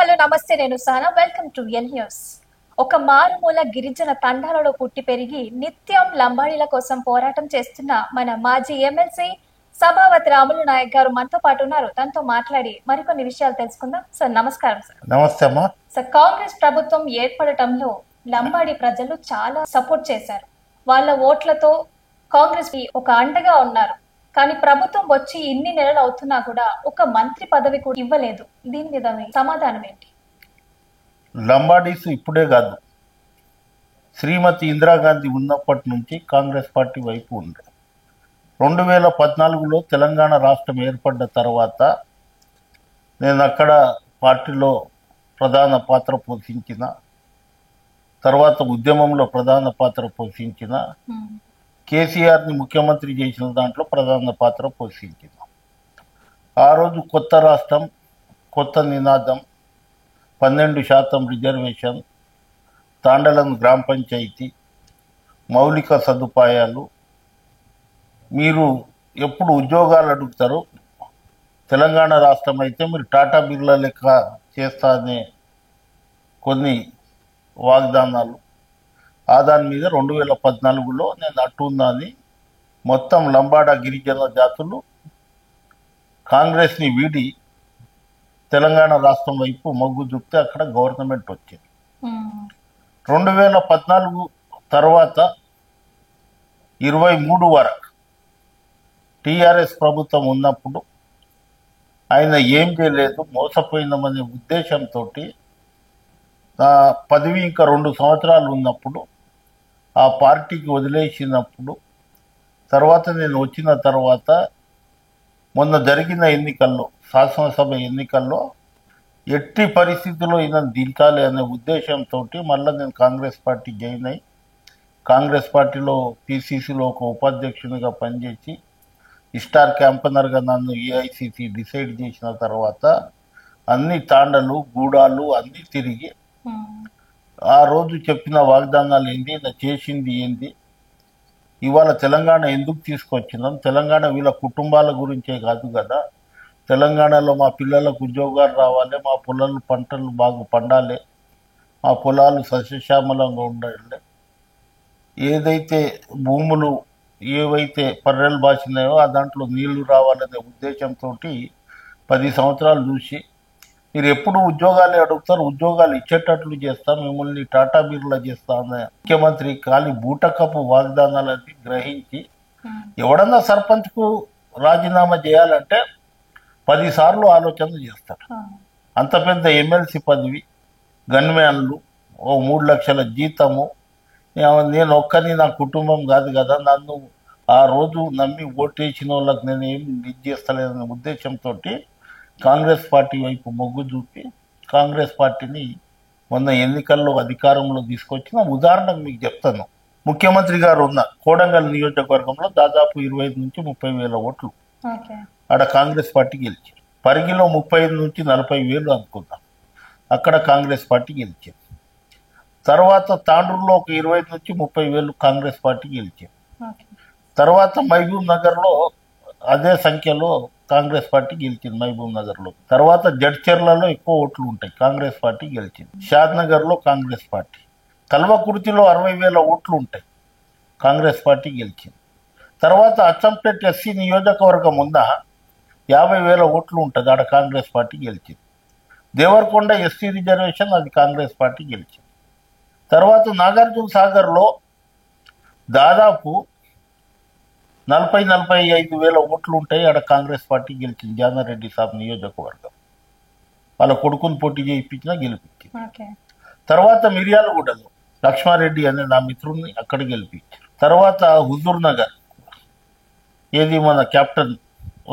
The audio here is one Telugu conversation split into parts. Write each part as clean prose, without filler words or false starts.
హలో నమస్తే, నేను సానా. Welcome to L news. ఒక మారుమూల గిరిజన తండాలలో పుట్టి పెరిగి నిత్యం లంబాడీల కోసం పోరాటం చేస్తున్న మన మాజీ ఎమ్మెల్సీ సభావతి రాములు నాయక్ గారు మనతో పాటు ఉన్నారు. తనతో మాట్లాడి మరికొన్ని విషయాలు తెలుసుకుందాం. సార్ నమస్కారం. సార్ నమస్తే అమ్మా. సార్, కాంగ్రెస్ ప్రభుత్వం ఏర్పడటంలో లంబాడీ ప్రజలు చాలా సపోర్ట్ చేశారు. వాళ్ళ ఓట్లతో కాంగ్రెస్ ఒక అండగా ఉన్నారు. కానీ ప్రభుత్వం వచ్చి ఇన్ని నెలలు అవుతున్నా కూడా ఒక మంత్రి పదవి కూడా ఇవ్వలేదు. దీని మీద మీ సమాధానం ఏంటి? లంబాడీస్ ఇప్పుడే కాదు, శ్రీమతి ఇందిరాగాంధీ ఉన్నప్పటి నుంచి కాంగ్రెస్ పార్టీ వైపు ఉంది. 2014లో తెలంగాణ రాష్ట్రం ఏర్పడ్డ తర్వాత నేను అక్కడ పార్టీలో ప్రధాన పాత్ర పోషించిన, తర్వాత ఉద్యమంలో ప్రధాన పాత్ర పోషించిన, కేసీఆర్ని ముఖ్యమంత్రి చేసిన దాంట్లో ప్రధాన పాత్ర పోషించిన. ఆ రోజు కొత్త రాష్ట్రం, కొత్త నినాదం, 12% రిజర్వేషన్, తాండలం గ్రామ పంచాయతీ, మౌలిక సదుపాయాలు. మీరు ఎప్పుడు ఉద్యోగాలు అడుగుతారు, తెలంగాణ రాష్ట్రం అయితే మీరు టాటా బిర్లా లెక్క చేస్తా అనే కొన్ని వాగ్దానాలు. దాని మీద 2014లో నేను అట్టుందని మొత్తం లంబాడా గిరిజన జాతులు కాంగ్రెస్ని వీడి తెలంగాణ రాష్ట్రం వైపు మొగ్గు చూపితే అక్కడ గవర్నమెంట్ వచ్చింది. 2014 తర్వాత 23 వరకు టీఆర్ఎస్ ప్రభుత్వం ఉన్నప్పుడు ఆయన ఏం చేయలేదు, మోసపోయిందమనే ఉద్దేశంతో నా పదవి ఇంకా 2 సంవత్సరాలు ఉన్నప్పుడు ఆ పార్టీకి వదిలేసినప్పుడు, తర్వాత నేను వచ్చిన తర్వాత మొన్న జరిగిన ఎన్నికల్లో, శాసనసభ ఎన్నికల్లో ఎట్టి పరిస్థితుల్లో ఈయన దించాలి అనే ఉద్దేశంతో మళ్ళీ నేను కాంగ్రెస్ పార్టీ జాయిన్ అయ్యి కాంగ్రెస్ పార్టీలో పిసిసిలో ఒక ఉపాధ్యక్షునిగా పనిచేసి స్టార్ క్యాంపనర్గా నన్ను ఏఐసిసి డిసైడ్ చేసిన తర్వాత అన్ని తాండలు గూడాలు అన్నీ తిరిగి ఆ రోజు చెప్పిన వాగ్దానాలు ఏంది, ఇలా చేసింది ఏంది, ఇవాళ తెలంగాణ ఎందుకు తీసుకొచ్చినాం, తెలంగాణ వీళ్ళ కుటుంబాల గురించే కాదు కదా, తెలంగాణలో మా పిల్లలకు ఉద్యోగాలు రావాలి, మా పొలాలు పంటలు బాగా పండాలి, మా పొలాలు సస్యశ్యామలంగా ఉండాలి, ఏదైతే భూములు ఏవైతే పర్రెలు బాసినాయో ఆ దాంట్లో నీళ్లు రావాలనే ఉద్దేశంతో 10 సంవత్సరాలు చూసి మీరు ఎప్పుడు ఉద్యోగాలే అడుగుతారు, ఉద్యోగాలు ఇచ్చేటట్లు చేస్తా, మిమ్మల్ని టాటా బిర్లా చేస్తా అనే ముఖ్యమంత్రి ఖాళీ బూటకపు వాగ్దానాలని గ్రహించి ఎవడన్నా సర్పంచ్కు రాజీనామా చేయాలంటే 10 సార్లు ఆలోచన చేస్తారు. అంత పెద్ద ఎమ్మెల్సీ పదవి, గన్మ్యాన్లు, ఓ 3 లక్షల జీతము, నేను ఒక్కని నా కుటుంబం కాదు కదా, నన్ను ఆ రోజు నమ్మి ఓటేసిన వాళ్ళకి నేను ఏమి ఇది చేస్తలేదనే ఉద్దేశంతో కాంగ్రెస్ పార్టీ వైపు మొగ్గు చూపి కాంగ్రెస్ పార్టీని మొన్న ఎన్నికల్లో అధికారంలో తీసుకొచ్చిన ఉదాహరణకు మీకు చెప్తాను. ముఖ్యమంత్రి గారు ఉన్న కోడంగల్ నియోజకవర్గంలో దాదాపు 25 నుంచి 30 వేల ఓట్లు ఆడ కాంగ్రెస్ పార్టీ గెలిచింది. పరిగిలో 35 నుంచి 40 వేలు అనుకుందాం, అక్కడ కాంగ్రెస్ పార్టీ గెలిచింది. తర్వాత తాండూరులో ఒక 25 నుంచి 30 వేలు కాంగ్రెస్ పార్టీ గెలిచింది. తర్వాత మహబూబ్ నగర్లో అదే సంఖ్యలో కాంగ్రెస్ పార్టీ గెలిచింది మహబూబ్ నగర్లో. తర్వాత జడ్చర్లలో ఎక్కువ ఓట్లు ఉంటాయి, కాంగ్రెస్ పార్టీ గెలిచింది. షాద్ నగర్లో కాంగ్రెస్ పార్టీ. కల్వకుర్తిలో 60 వేల ఓట్లు ఉంటాయి, కాంగ్రెస్ పార్టీ గెలిచింది. తర్వాత అచ్చంపేట ఎస్సీ నియోజకవర్గం ఉన్న 50 వేల ఓట్లు ఉంటుంది, ఆడ కాంగ్రెస్ పార్టీ గెలిచింది. దేవరకొండ ఎస్సీ రిజర్వేషన్, అది కాంగ్రెస్ పార్టీ గెలిచింది. తర్వాత నాగార్జున సాగర్లో దాదాపు 40-45 వేల ఓట్లు ఉంటాయి, ఆడ కాంగ్రెస్ పార్టీ గెలిచింది. జానారెడ్డి సాబ్ నియోజకవర్గం, వాళ్ళ కొడుకుని పోటీ చేయించినా గెలిపించింది. తర్వాత మిర్యాలగూడలో లక్ష్మారెడ్డి అనే నా మిత్రుడిని అక్కడ గెలిపించారు. తర్వాత హుజూర్ నగర్, ఏది మన కెప్టెన్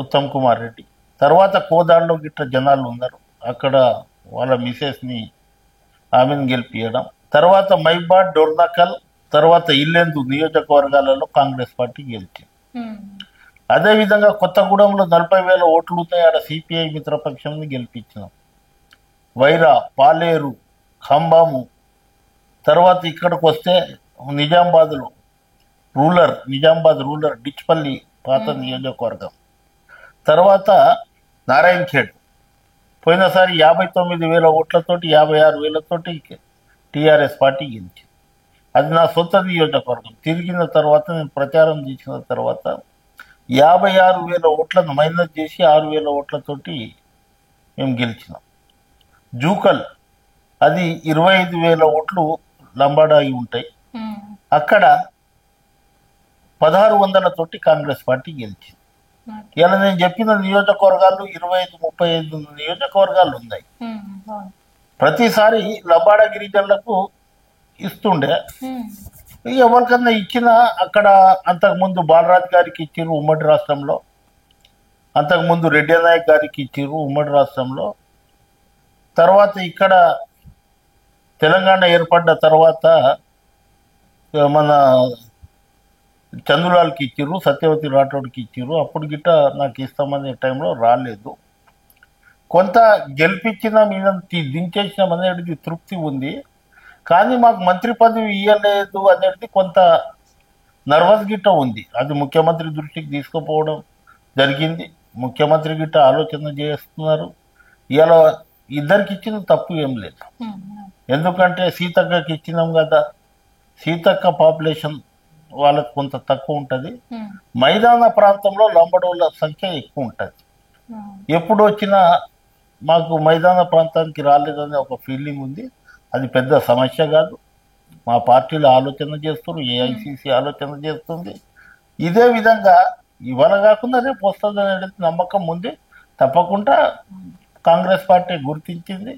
ఉత్తమ్ కుమార్ రెడ్డి. తర్వాత కోదాడలో గిట్ట జనాలు ఉన్నారు, అక్కడ వాళ్ళ మిసెస్ని ఆమెను గెలిపించడం. తర్వాత మైబాద్, డోర్నకల్, తర్వాత ఇల్లెందు నియోజకవర్గాలలో కాంగ్రెస్ పార్టీ గెలిచింది. అదేవిధంగా కొత్తగూడెంలో 40 వేల ఓట్లు ఉన్నాయి, ఆడ సిపిఐ మిత్రపక్షంని గెలిపించినాం. వైరా, పాలేరు, ఖంభము. తర్వాత ఇక్కడికి వస్తే నిజామాబాద్ రూరల్ డిచ్పల్లి పాత నియోజకవర్గం. తర్వాత నారాయణఖేడ్ పోయినసారి 59,000 ఓట్లతోటి 56,000తోటి టీఆర్ఎస్ పార్టీ గెలిచింది. అది నా సొంత నియోజకవర్గం. తిరిగిన తర్వాత నేను ప్రచారం చేసిన తర్వాత 56,000 ఓట్లను మైనస్ చేసి 6,000 ఓట్లతోటి మేము గెలిచినాం. జూకల్ అది 25,000 ఓట్లు లంబాడా అయి ఉంటాయి. అక్కడ 1,600 తోటి కాంగ్రెస్ పార్టీ గెలిచింది. ఇలా నేను చెప్పిన నియోజకవర్గాలు 25-35 నియోజకవర్గాలు ఉన్నాయి. ప్రతిసారి లంబాడా గిరిజనులకు ఇస్తుండే. ఎవరికన్నా ఇచ్చినా అక్కడ అంతకుముందు బాలరాజ్ గారికి ఇచ్చిర్రు ఉమ్మడి రాష్ట్రంలో, అంతకుముందు రెడ్డి నాయక్ గారికి ఇచ్చిర్రు ఉమ్మడి రాష్ట్రంలో. తర్వాత ఇక్కడ తెలంగాణ ఏర్పడ్డ తర్వాత మన చందులాల్కి ఇచ్చిర్రు, సత్యవతి రాఠోడ్కి ఇచ్చిర్రు. అప్పుడు గిట్ట నాకు ఇస్తామనే టైంలో రాలేదు. కొంత గెలిపించిన మీద దించేసినాం అనేది తృప్తి ఉంది. కానీ మాకు మంత్రి పదవి ఇవ్వలేదు అనేది కొంత నర్వస్ గిట్ట ఉంది. అది ముఖ్యమంత్రి దృష్టికి తీసుకుపోవడం జరిగింది. ముఖ్యమంత్రి గిట్ట ఆలోచన చేస్తున్నారు. ఇలా ఇద్దరికి ఇచ్చిన తప్పు ఏం లేదు. ఎందుకంటే సీతక్కకి ఇచ్చినాం కదా, సీతక్క పాపులేషన్ వాళ్ళకి కొంత తక్కువ ఉంటుంది. మైదాన ప్రాంతంలో లంబడోళ్ళ సంఖ్య ఎక్కువ ఉంటుంది. ఎప్పుడు వచ్చినా మాకు మైదాన ప్రాంతానికి రాలేదనే ఒక ఫీలింగ్ ఉంది. అది పెద్ద సమస్య కాదు. మా పార్టీలో ఆలోచన చేస్తున్నారు, ఏఐసిసి ఆలోచన చేస్తుంది. ఇదే విధంగా ఇవాళ కాకుండా రేపు వస్తుంది అనేది నమ్మకం ఉంది. తప్పకుండా కాంగ్రెస్ పార్టీ గుర్తించింది.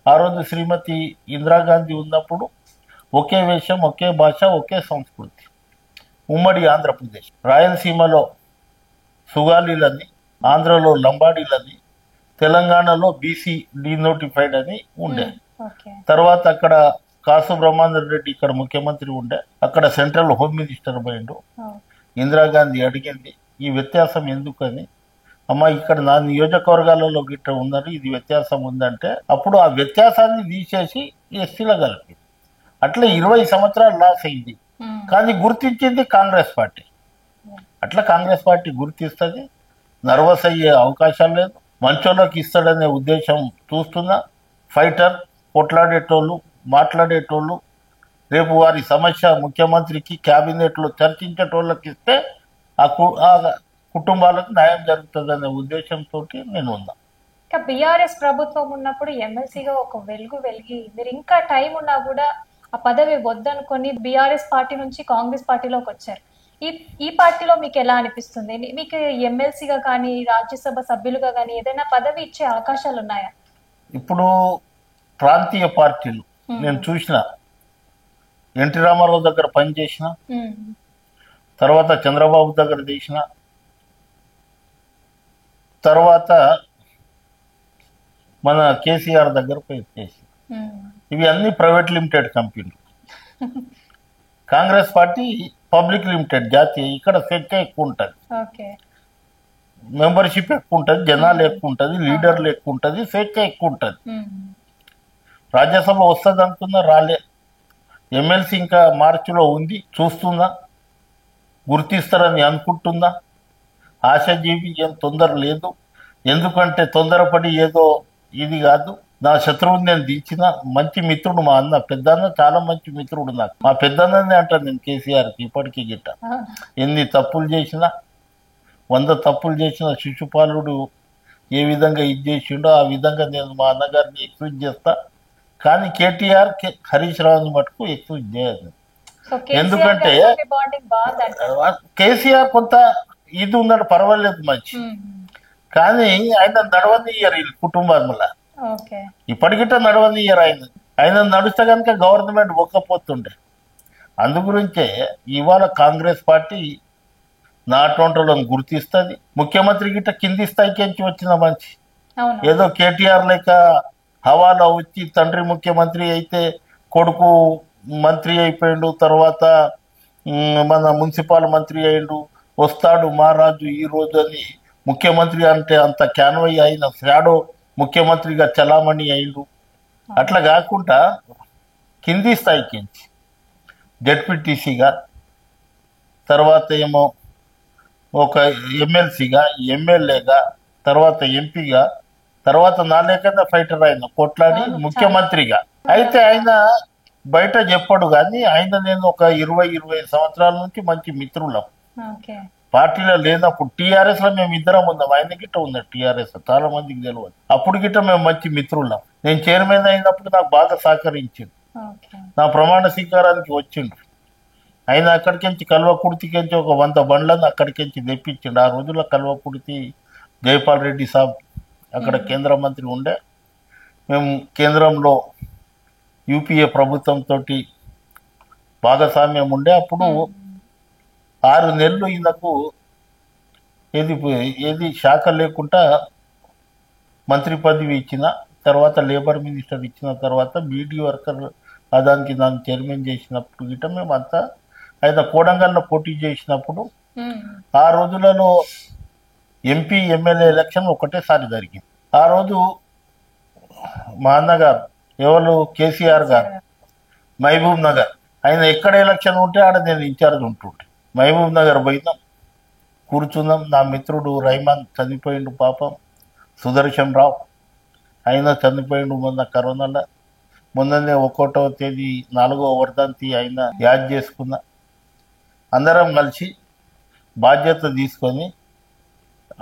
ఆ రోజు శ్రీమతి ఇందిరాగాంధీ ఉన్నప్పుడు ఒకే వేషం, ఒకే భాష, ఒకే సంస్కృతి, ఉమ్మడి ఆంధ్రప్రదేశ్, రాయలసీమలో సుగాలీలని, ఆంధ్రలో లంబాడీలని, తెలంగాణలో బీసీ డీనోటిఫైడ్ అని ఉండే. తర్వాత అక్కడ కాసు బ్రహ్మాందర్ రెడ్డి ఇక్కడ ముఖ్యమంత్రి ఉండే, అక్కడ సెంట్రల్ హోమ్ మినిస్టర్ పోయిండు. ఇందిరాగాంధీ అడిగింది ఈ వ్యత్యాసం ఎందుకని. అమ్మ ఇక్కడ నా నియోజకవర్గాలలో గిట్ట ఉన్నారు, ఇది వ్యత్యాసం ఉందంటే అప్పుడు ఆ వ్యత్యాసాన్ని తీసేసి ఎస్సీలో కలిపి అట్లా 20 సంవత్సరాలు లాస్ అయింది. కానీ గుర్తించింది కాంగ్రెస్ పార్టీ. అట్లా కాంగ్రెస్ పార్టీ గుర్తిస్తుంది. నర్వస్ అయ్యే అవకాశం లేదు. మంచోళ్ళకి ఇస్తాడనే ఉద్దేశం చూస్తున్నా. ఫైటర్, కొట్లాడేటోళ్ళు, మాట్లాడేటోళ్ళు, రేపు వారి సమస్య ముఖ్యమంత్రికి క్యాబినెట్లో చర్చించేటోళ్ళకి ఇస్తే ఆ కుటుంబాలకు న్యాయం జరుగుతుందనే ఉద్దేశంతో నేను ఉన్నా. ఇంకా బీఆర్ఎస్ ప్రభుత్వం ఉన్నప్పుడు ఎమ్మెల్సీగా ఒక వెలిగి మీరు ఇంకా టైం ఉన్నా కూడా ఆ పదవి వద్దనుకొని బీఆర్ఎస్ పార్టీ నుంచి కాంగ్రెస్ పార్టీలోకి వచ్చారు. ఈ పార్టీలో మీకు ఎలా అనిపిస్తుంది? మీకు ఎమ్మెల్సీగా కానీ రాజ్యసభ సభ్యులుగా కానీ ఏదైనా పదవి ఇచ్చే అవకాశాలు ఉన్నాయా? ఇప్పుడు ప్రాంతీయ పార్టీలు నేను చూసిన, ఎన్టీ రామారావు దగ్గర పనిచేసిన, తర్వాత చంద్రబాబు దగ్గర చేసిన, తర్వాత మన కేసీఆర్ దగ్గర చేసి, ఇవి అన్ని ప్రైవేట్ లిమిటెడ్ కంపెనీలు. కాంగ్రెస్ పార్టీ పబ్లిక్ లిమిటెడ్, జాతీయ. ఇక్కడ స్వేచ్ఛ ఎక్కువ ఉంటుంది, మెంబర్షిప్ ఎక్కువ ఉంటుంది, జనాలు ఎక్కువ ఉంటుంది, లీడర్లు ఎక్కువ ఉంటుంది, స్వేచ్ఛ ఎక్కువ ఉంటుంది. రాజ్యసభ వస్తుంది అనుకున్నా, రాలే. ఎమ్మెల్సీ ఇంకా మార్చిలో ఉంది, చూస్తున్నా. గుర్తిస్తారని అనుకుంటున్నా. ఆశాజీవి, ఏం తొందర లేదు. ఎందుకంటే తొందరపడి ఏదో ఇది కాదు. నా శత్రువుని నేను దించిన మంచి మిత్రుడు మా అన్న, పెద్దన్న చాలా మంచి మిత్రుడు నాకు. మా పెద్దన్ననే అంటాను నేను కేసీఆర్కి ఇప్పటికీ గిట్ట. ఎన్ని తప్పులు చేసినా, 100 తప్పులు చేసిన శిశుపాలుడు ఏ విధంగా ఇది చేసిండో ఆ విధంగా నేను మా అన్నగారిని ఎక్స్క్యూజ్ చేస్తా. కానీ కేటీఆర్, హరీష్ రావుని మటుకు ఎక్స్క్యూజ్ చేయదు. ఎందుకంటే కేసీఆర్ కొంత ఇది ఉన్నాడు, పర్వాలేదు మంచి. కానీ ఆయన నడవనియ్యరు కుటుంబంలో, ఇప్పటికిట నడవనియ్యరు. ఆయన నడుస్తే కనుక గవర్నమెంట్ ఒక్కపోతుండే. అందుగురించే ఇవాళ కాంగ్రెస్ పార్టీ నాటోంటలను గుర్తిస్తుంది. ముఖ్యమంత్రి గిట్ట కింది స్థాయికి వచ్చిన మంచి, ఏదో కేటీఆర్ లేక హవాలా వచ్చి తండ్రి ముఖ్యమంత్రి అయితే కొడుకు మంత్రి అయిపోయిండు, తర్వాత మన మున్సిపల్ మంత్రి అయిండు, వస్తాడు మహారాజు ఈ రోజు అని ముఖ్యమంత్రి అంటే అంత క్యాన్వై అయిన షాడో ముఖ్యమంత్రిగా చలామణి అయిండు. అట్లా కాకుండా కింది స్థాయికి జడ్పీటీసీగా, తర్వాత ఏమో ఒక ఎమ్మెల్సీగా, ఎమ్మెల్యేగా, తర్వాత ఎంపీగా, తర్వాత నాలేకన్నా ఫైటర్ ఆయన కొట్లాడి ముఖ్యమంత్రిగా. అయితే ఆయన బయట చెప్పాడు కానీ ఆయన నేను ఒక 20-25 సంవత్సరాల నుంచి మంచి మిత్రులం. ఓకే. పార్టీలో లేనప్పుడు టీఆర్ఎస్ లో మేము ఇద్దరం ఉందాం. ఆయన గిట్ట ఉంది టీఆర్ఎస్, చాలా మందికి తెలియదు. అప్పుడు గిట్ట మేము మంచి మిత్రులం. నేను చైర్మన్ అయినప్పుడు నాకు బాగా సహకరించింది. ఓకే. నా ప్రమాణ స్వీకారానికి వచ్చిండు. ఆయన అక్కడికించి కల్వకుర్తికించి ఒక 100 బండ్లను అక్కడికించి తెప్పించిండు. ఆ రోజుల్లో కల్వకుర్తి జైపాల్ రెడ్డి సాబ్ అక్కడ కేంద్ర మంత్రి ఉండే. మేము కేంద్రంలో యూపీఏ ప్రభుత్వంతో భాగస్వామ్యం ఉండే. అప్పుడు 6 నెలలు ఈయనకు ఏది శాఖ లేకుండా మంత్రి పదవి ఇచ్చిన తర్వాత, లేబర్ మినిస్టర్ ఇచ్చిన తర్వాత, బీడీ వర్కర్ దానికి నన్ను చైర్మన్ చేసినప్పుడు గిట్ట మేమంతా ఆయన కోడంగల్లో పోటీ చేసినప్పుడు ఆ రోజులలో ఎంపీ ఎమ్మెల్యే ఎలక్షన్ ఒకటేసారి జరిగింది. ఆ రోజు మా అన్నగారు ఎవరు కేసీఆర్ గారు మహబూబ్ నగర్, ఆయన ఎక్కడ ఎలక్షన్ ఉంటే ఆడ నేను ఇన్ఛార్జ్ ఉంటుంటే మహబూబ్ నగర్ పోయినాం, కూర్చున్నాం. నా మిత్రుడు రైమాన్ చనిపోయిండు పాపం, సుదర్శన్ రావు ఆయన చనిపోయిండు మొన్న కరోనాలో. మొన్ననే 1వ తేదీ 4వ వర్ధంతి ఆయన యాద్ చేసుకున్నా. అందరం కలిసి బాధ్యత తీసుకొని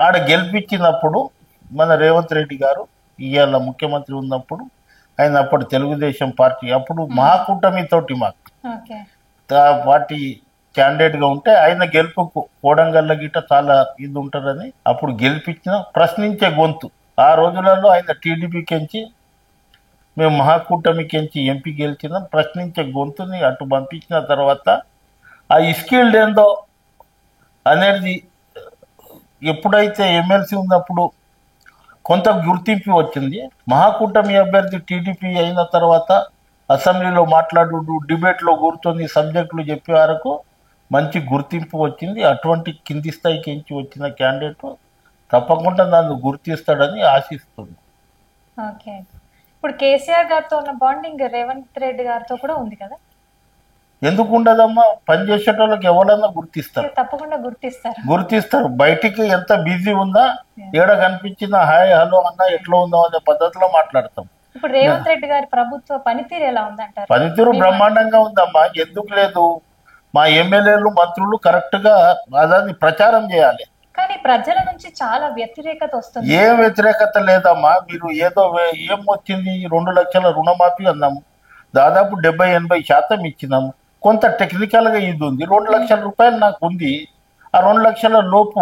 ఆడ గెలిపించినప్పుడు మన రేవంత్ రెడ్డి గారు ఇవాళ ముఖ్యమంత్రి ఉన్నప్పుడు ఆయన అప్పుడు తెలుగుదేశం పార్టీ అప్పుడు మహాకూటమితోటి మాకు పార్టీ క్యాండిడేట్గా ఉంటే ఆయన గెలుపుకు కోడంగల్ల గిట్ట చాలా ఇది ఉంటారని అప్పుడు గెలిపించిన ప్రశ్నించే గొంతు. ఆ రోజులలో ఆయన టీడీపీకించి మేము మహాకూటమికించి ఎంపీ గెలిచినాం. ప్రశ్నించే గొంతుని అటు పంపించిన తర్వాత ఆ స్కిల్డ్ ఏందో అనేది ఎప్పుడైతే ఎమ్మెల్సీ ఉన్నప్పుడు కొంత గుర్తింపు వచ్చింది. మహాకూటమి అభ్యర్థి టీడీపీ అయిన తర్వాత అసెంబ్లీలో మాట్లాడు, డిబేట్లో కూర్చొని సబ్జెక్టులు చెప్పే వరకు మంచి గుర్తింపు వచ్చింది. అటువంటి కింది స్థాయికి ఎంచి వచ్చిన క్యాండిడేట్ తప్పకుండా నన్ను గుర్తిస్తాడని ఆశిస్తుంది. ఓకే. ఇప్పుడు కేసీఆర్ గారితో ఉన్న బాండింగ్ రేవంత్ రెడ్డి గారితో కూడా ఉంది కదా? ఎందుకు ఉండదమ్మా? పనిచేసేటోళ్ళకి ఎవరన్నా గుర్తిస్తారు, తప్పకుండా గుర్తిస్తారు. బయటికి ఎంత బిజీ ఉందా, ఏడ కనిపించినా హాయ్ హలో అన్నా ఎట్లా ఉందో అనే పద్ధతిలో మాట్లాడతాం. ఇప్పుడు రేవంత్ రెడ్డి గారి ప్రభుత్వ పనితీరు ఎలా ఉందంటారు? పనితీరు బ్రహ్మాండంగా ఉందమ్మా. ఎందుకు లేదు? మా ఎమ్మెల్యేలు మంత్రులు కరెక్ట్ గా దాన్ని ప్రచారం చేయాలి. కానీ ప్రజల నుంచి చాలా వ్యతిరేకత వస్తుంది. ఏం వ్యతిరేకత లేదమ్మా. మీరు ఏదో ఏం వచ్చింది, 2 లక్షల రుణమాఫీ అన్నాము, దాదాపు 70-80% ఇచ్చినాము. కొంత టెక్నికల్ గా ఇది ఉంది. 2 లక్షల రూపాయలు నాకు ఉంది. ఆ 2 లక్షల లోపు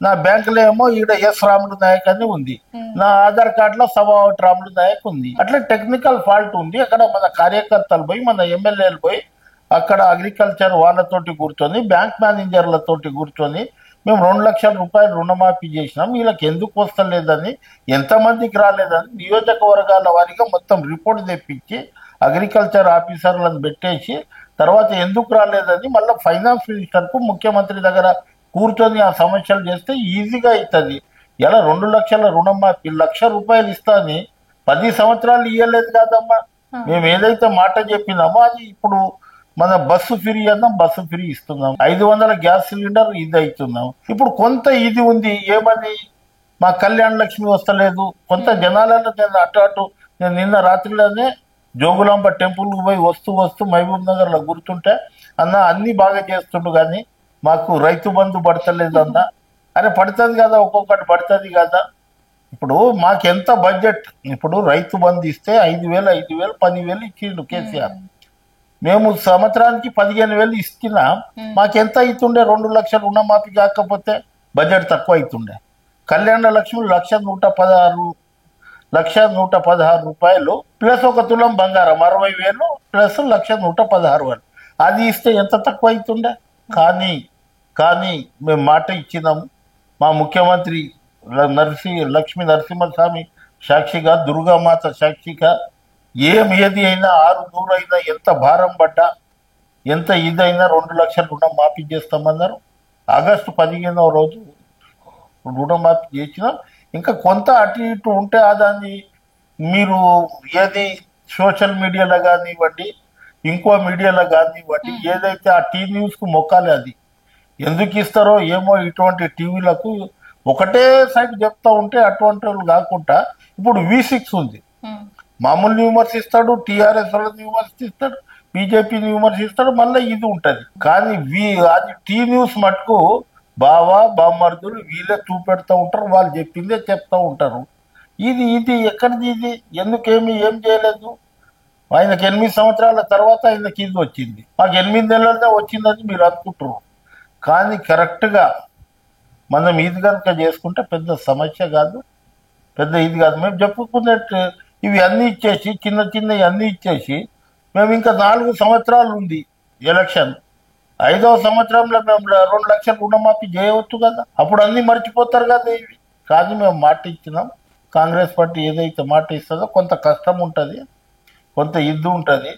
నా బ్యాంకులో ఏమో ఈడ ఎస్ రాములు నాయక్ అని ఉంది, నా ఆధార్ కార్డులో సభావతి రాములు నాయక్ ఉంది. అట్లా టెక్నికల్ ఫాల్ట్ ఉంది. అక్కడ మన కార్యకర్తలు పోయి, మన ఎమ్మెల్యేలు పోయి అక్కడ అగ్రికల్చర్ వాళ్ళతోటి కూర్చొని, బ్యాంక్ మేనేజర్లతోటి కూర్చొని మేము 2 లక్షల రూపాయలు రుణమాఫీ చేసినాం, వీళ్ళకి ఎందుకు వస్తలేదని, ఎంతమందికి రాలేదని నియోజకవర్గాల వారిగా మొత్తం రిపోర్ట్ తెప్పించి అగ్రికల్చర్ ఆఫీసర్లను పెట్టేసి తర్వాత ఎందుకు రాలేదని మళ్ళీ ఫైనాన్స్ మినిస్టర్కు ముఖ్యమంత్రి దగ్గర కూర్చొని ఆ సమస్యలు చేస్తే ఈజీగా అవుతుంది. ఇలా 2 లక్షల రుణమాఫీ 1,00,000 రూపాయలు ఇస్తా అని 10 సంవత్సరాలు ఇవ్వలేదు కాదమ్మా. మేము ఏదైతే మాట చెప్పినామో అది ఇప్పుడు మన బస్సు ఫ్రీ అన్నాం, బస్సు ఫ్రీ ఇస్తున్నాం. 500 గ్యాస్ సిలిండర్ ఇది అవుతున్నాం. ఇప్పుడు కొంత ఇది ఉంది, ఏమని మా కళ్యాణ లక్ష్మి వస్తలేదు. కొంత జనాలలో నేను అటు నేను నిన్న రాత్రిలోనే జోగులాంబ టెంపుల్కి పోయి వస్తూ మహబూబ్ నగర్లో గుర్తుంటే అన్న అన్ని బాగా చేస్తుండు కానీ మాకు రైతు బంధు పడతలేదు అన్న. అరే పడుతుంది కదా, ఒక్కొక్కటి పడుతుంది కదా. ఇప్పుడు మాకెంత బడ్జెట్, ఇప్పుడు రైతు బంధు ఇస్తే 5,000, 10,000 ఇచ్చిండు కేసీఆర్. మేము సంవత్సరానికి 15,000 ఇస్తున్నా. మాకెంత అవుతుండే? 2 లక్షలు రుణమాఫీ కాకపోతే బడ్జెట్ తక్కువ అవుతుండే. కళ్యాణ లక్ష్మి 1,116 రూపాయలు ప్లస్ 1 తులం బంగారం 60,000 ప్లస్ 1,116,000 అది ఇస్తే ఎంత తక్కువ అవుతుండే? కానీ మేము మాట ఇచ్చినాము. మా ముఖ్యమంత్రి లక్ష్మీ నరసింహస్వామి సాక్షిగా, దుర్గామాత సాక్షిగా, ఏది అయినా 600 అయినా ఎంత భారం పడ్డా ఎంత ఇదైనా 2 లక్షల రుణం మాఫీ చేస్తామన్నారు. ఆగస్టు 15వ రోజు రుణమాఫీ చేసినాం. ఇంకా కొంత అటు ఇటు ఉంటే దాన్ని మీరు ఏది సోషల్ మీడియాలో కానివ్వండి, ఇంకో మీడియాలో కానివ్వండి, ఏదైతే ఆ టీ న్యూస్కు మొక్కాలి. అది ఎందుకు ఇస్తారో ఏమో. ఇటువంటి టీవీలకు ఒకటే సైడ్ చెప్తా ఉంటే అటువంటి వాళ్ళు కాకుండా ఇప్పుడు V6 ఉంది, మామూలుని విమర్శిస్తాడు, టీఆర్ఎస్ వాళ్ళని విమర్శిస్తాడు, బీజేపీని విమర్శిస్తాడు, మళ్ళీ ఇది ఉంటది. కానీ అది టీ న్యూస్ మటుకు బావా బామ్మర్దులు వీళ్ళే చూపెడతా ఉంటారు, వాళ్ళు చెప్పిందే చెప్తా ఉంటారు. ఇది ఎక్కడిది, ఇది ఎందుకేమి ఏం చేయలేదు. ఆయనకి 8 సంవత్సరాల తర్వాత ఆయనకి ఇది వచ్చింది, మాకు 8 నెలలనే వచ్చిందని మీరు అనుకుంటారు. కానీ కరెక్ట్గా మనం ఇది కనుక చేసుకుంటే పెద్ద సమస్య కాదు, పెద్ద ఇది కాదు. మేము చెప్పుకున్నట్టు ఇవి అన్నీ ఇచ్చేసి చిన్నవి అన్నీ ఇచ్చేసి మేము ఇంకా 4 సంవత్సరాలు ఉంది ఎలక్షన్, 5వ సంవత్సరంలో మేము 2 లక్షల రుణమాఫీ చేయవచ్చు కదా, అప్పుడు అన్నీ మర్చిపోతారు కదా ఇవి. కానీ మేము మాట ఇచ్చినాం, కాంగ్రెస్ పార్టీ ఏదైతే మాట ఇస్తుందో కొంత కష్టం ఉంటుంది, కొంత ఇది ఉంటుంది.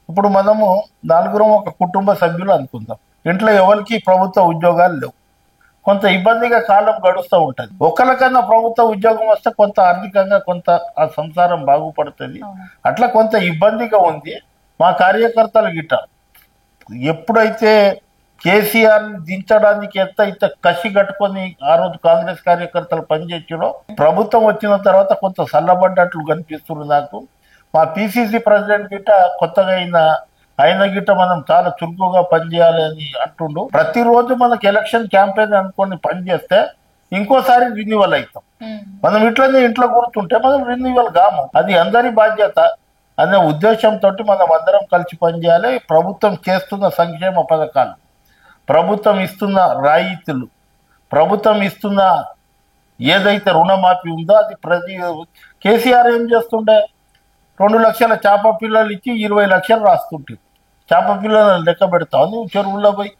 ఇప్పుడు మనము 4 ఒక కుటుంబ సభ్యులు అనుకుందాం, ఇంట్లో ఎవరికి ప్రభుత్వ ఉద్యోగాలు లేవు, కొంత ఇబ్బందిగా కాలం గడుస్తూ ఉంటుంది. ఒకరికన్నా ప్రభుత్వ ఉద్యోగం వస్తే కొంత ఆర్థికంగా కొంత ఆ సంసారం బాగుపడుతుంది. అట్లా కొంత ఇబ్బందిగా ఉంది. మా కార్యకర్తలు గిట్ట ఎప్పుడైతే కేసీఆర్ దించడానికి ఎంత కసి కట్టుకొని ఆ రోజు కాంగ్రెస్ కార్యకర్తలు పనిచేసారో, ప్రభుత్వం వచ్చిన తర్వాత కొంత సల్లబడ్డట్లు కనిపిస్తుంది నాకు. మా పిసిసి ప్రెసిడెంట్ గిట్ట కొత్తగా ఆయన గిట్ట మనం చాలా చురుకుగా పనిచేయాలి అని అంటుండు. ప్రతిరోజు మనకి ఎలక్షన్ క్యాంపెయిన్ అనుకొని పనిచేస్తే ఇంకోసారి రిన్యూవల్ అవుతాం. మనం ఇట్లనే ఇంట్లో కూర్చుంటే మనం రిన్యూవల్ కాము. అది అందరి బాధ్యత అనే ఉద్దేశంతో మనం అందరం కలిసి పనిచేయాలి. ప్రభుత్వం చేస్తున్న సంక్షేమ పథకాలు, ప్రభుత్వం ఇస్తున్న రాయితీలు, ప్రభుత్వం ఇస్తున్న ఏదైతే రుణమాఫీ ఉందో అది కేసీఆర్ ఏం చేస్తుండే, 2 లక్షల చేప పిల్లలు ఇచ్చి 20 లక్షలు రాస్తుంటే చేప పిల్లలను లెక్క పెడతావు నువ్వు చెరువుల్లో పోయి.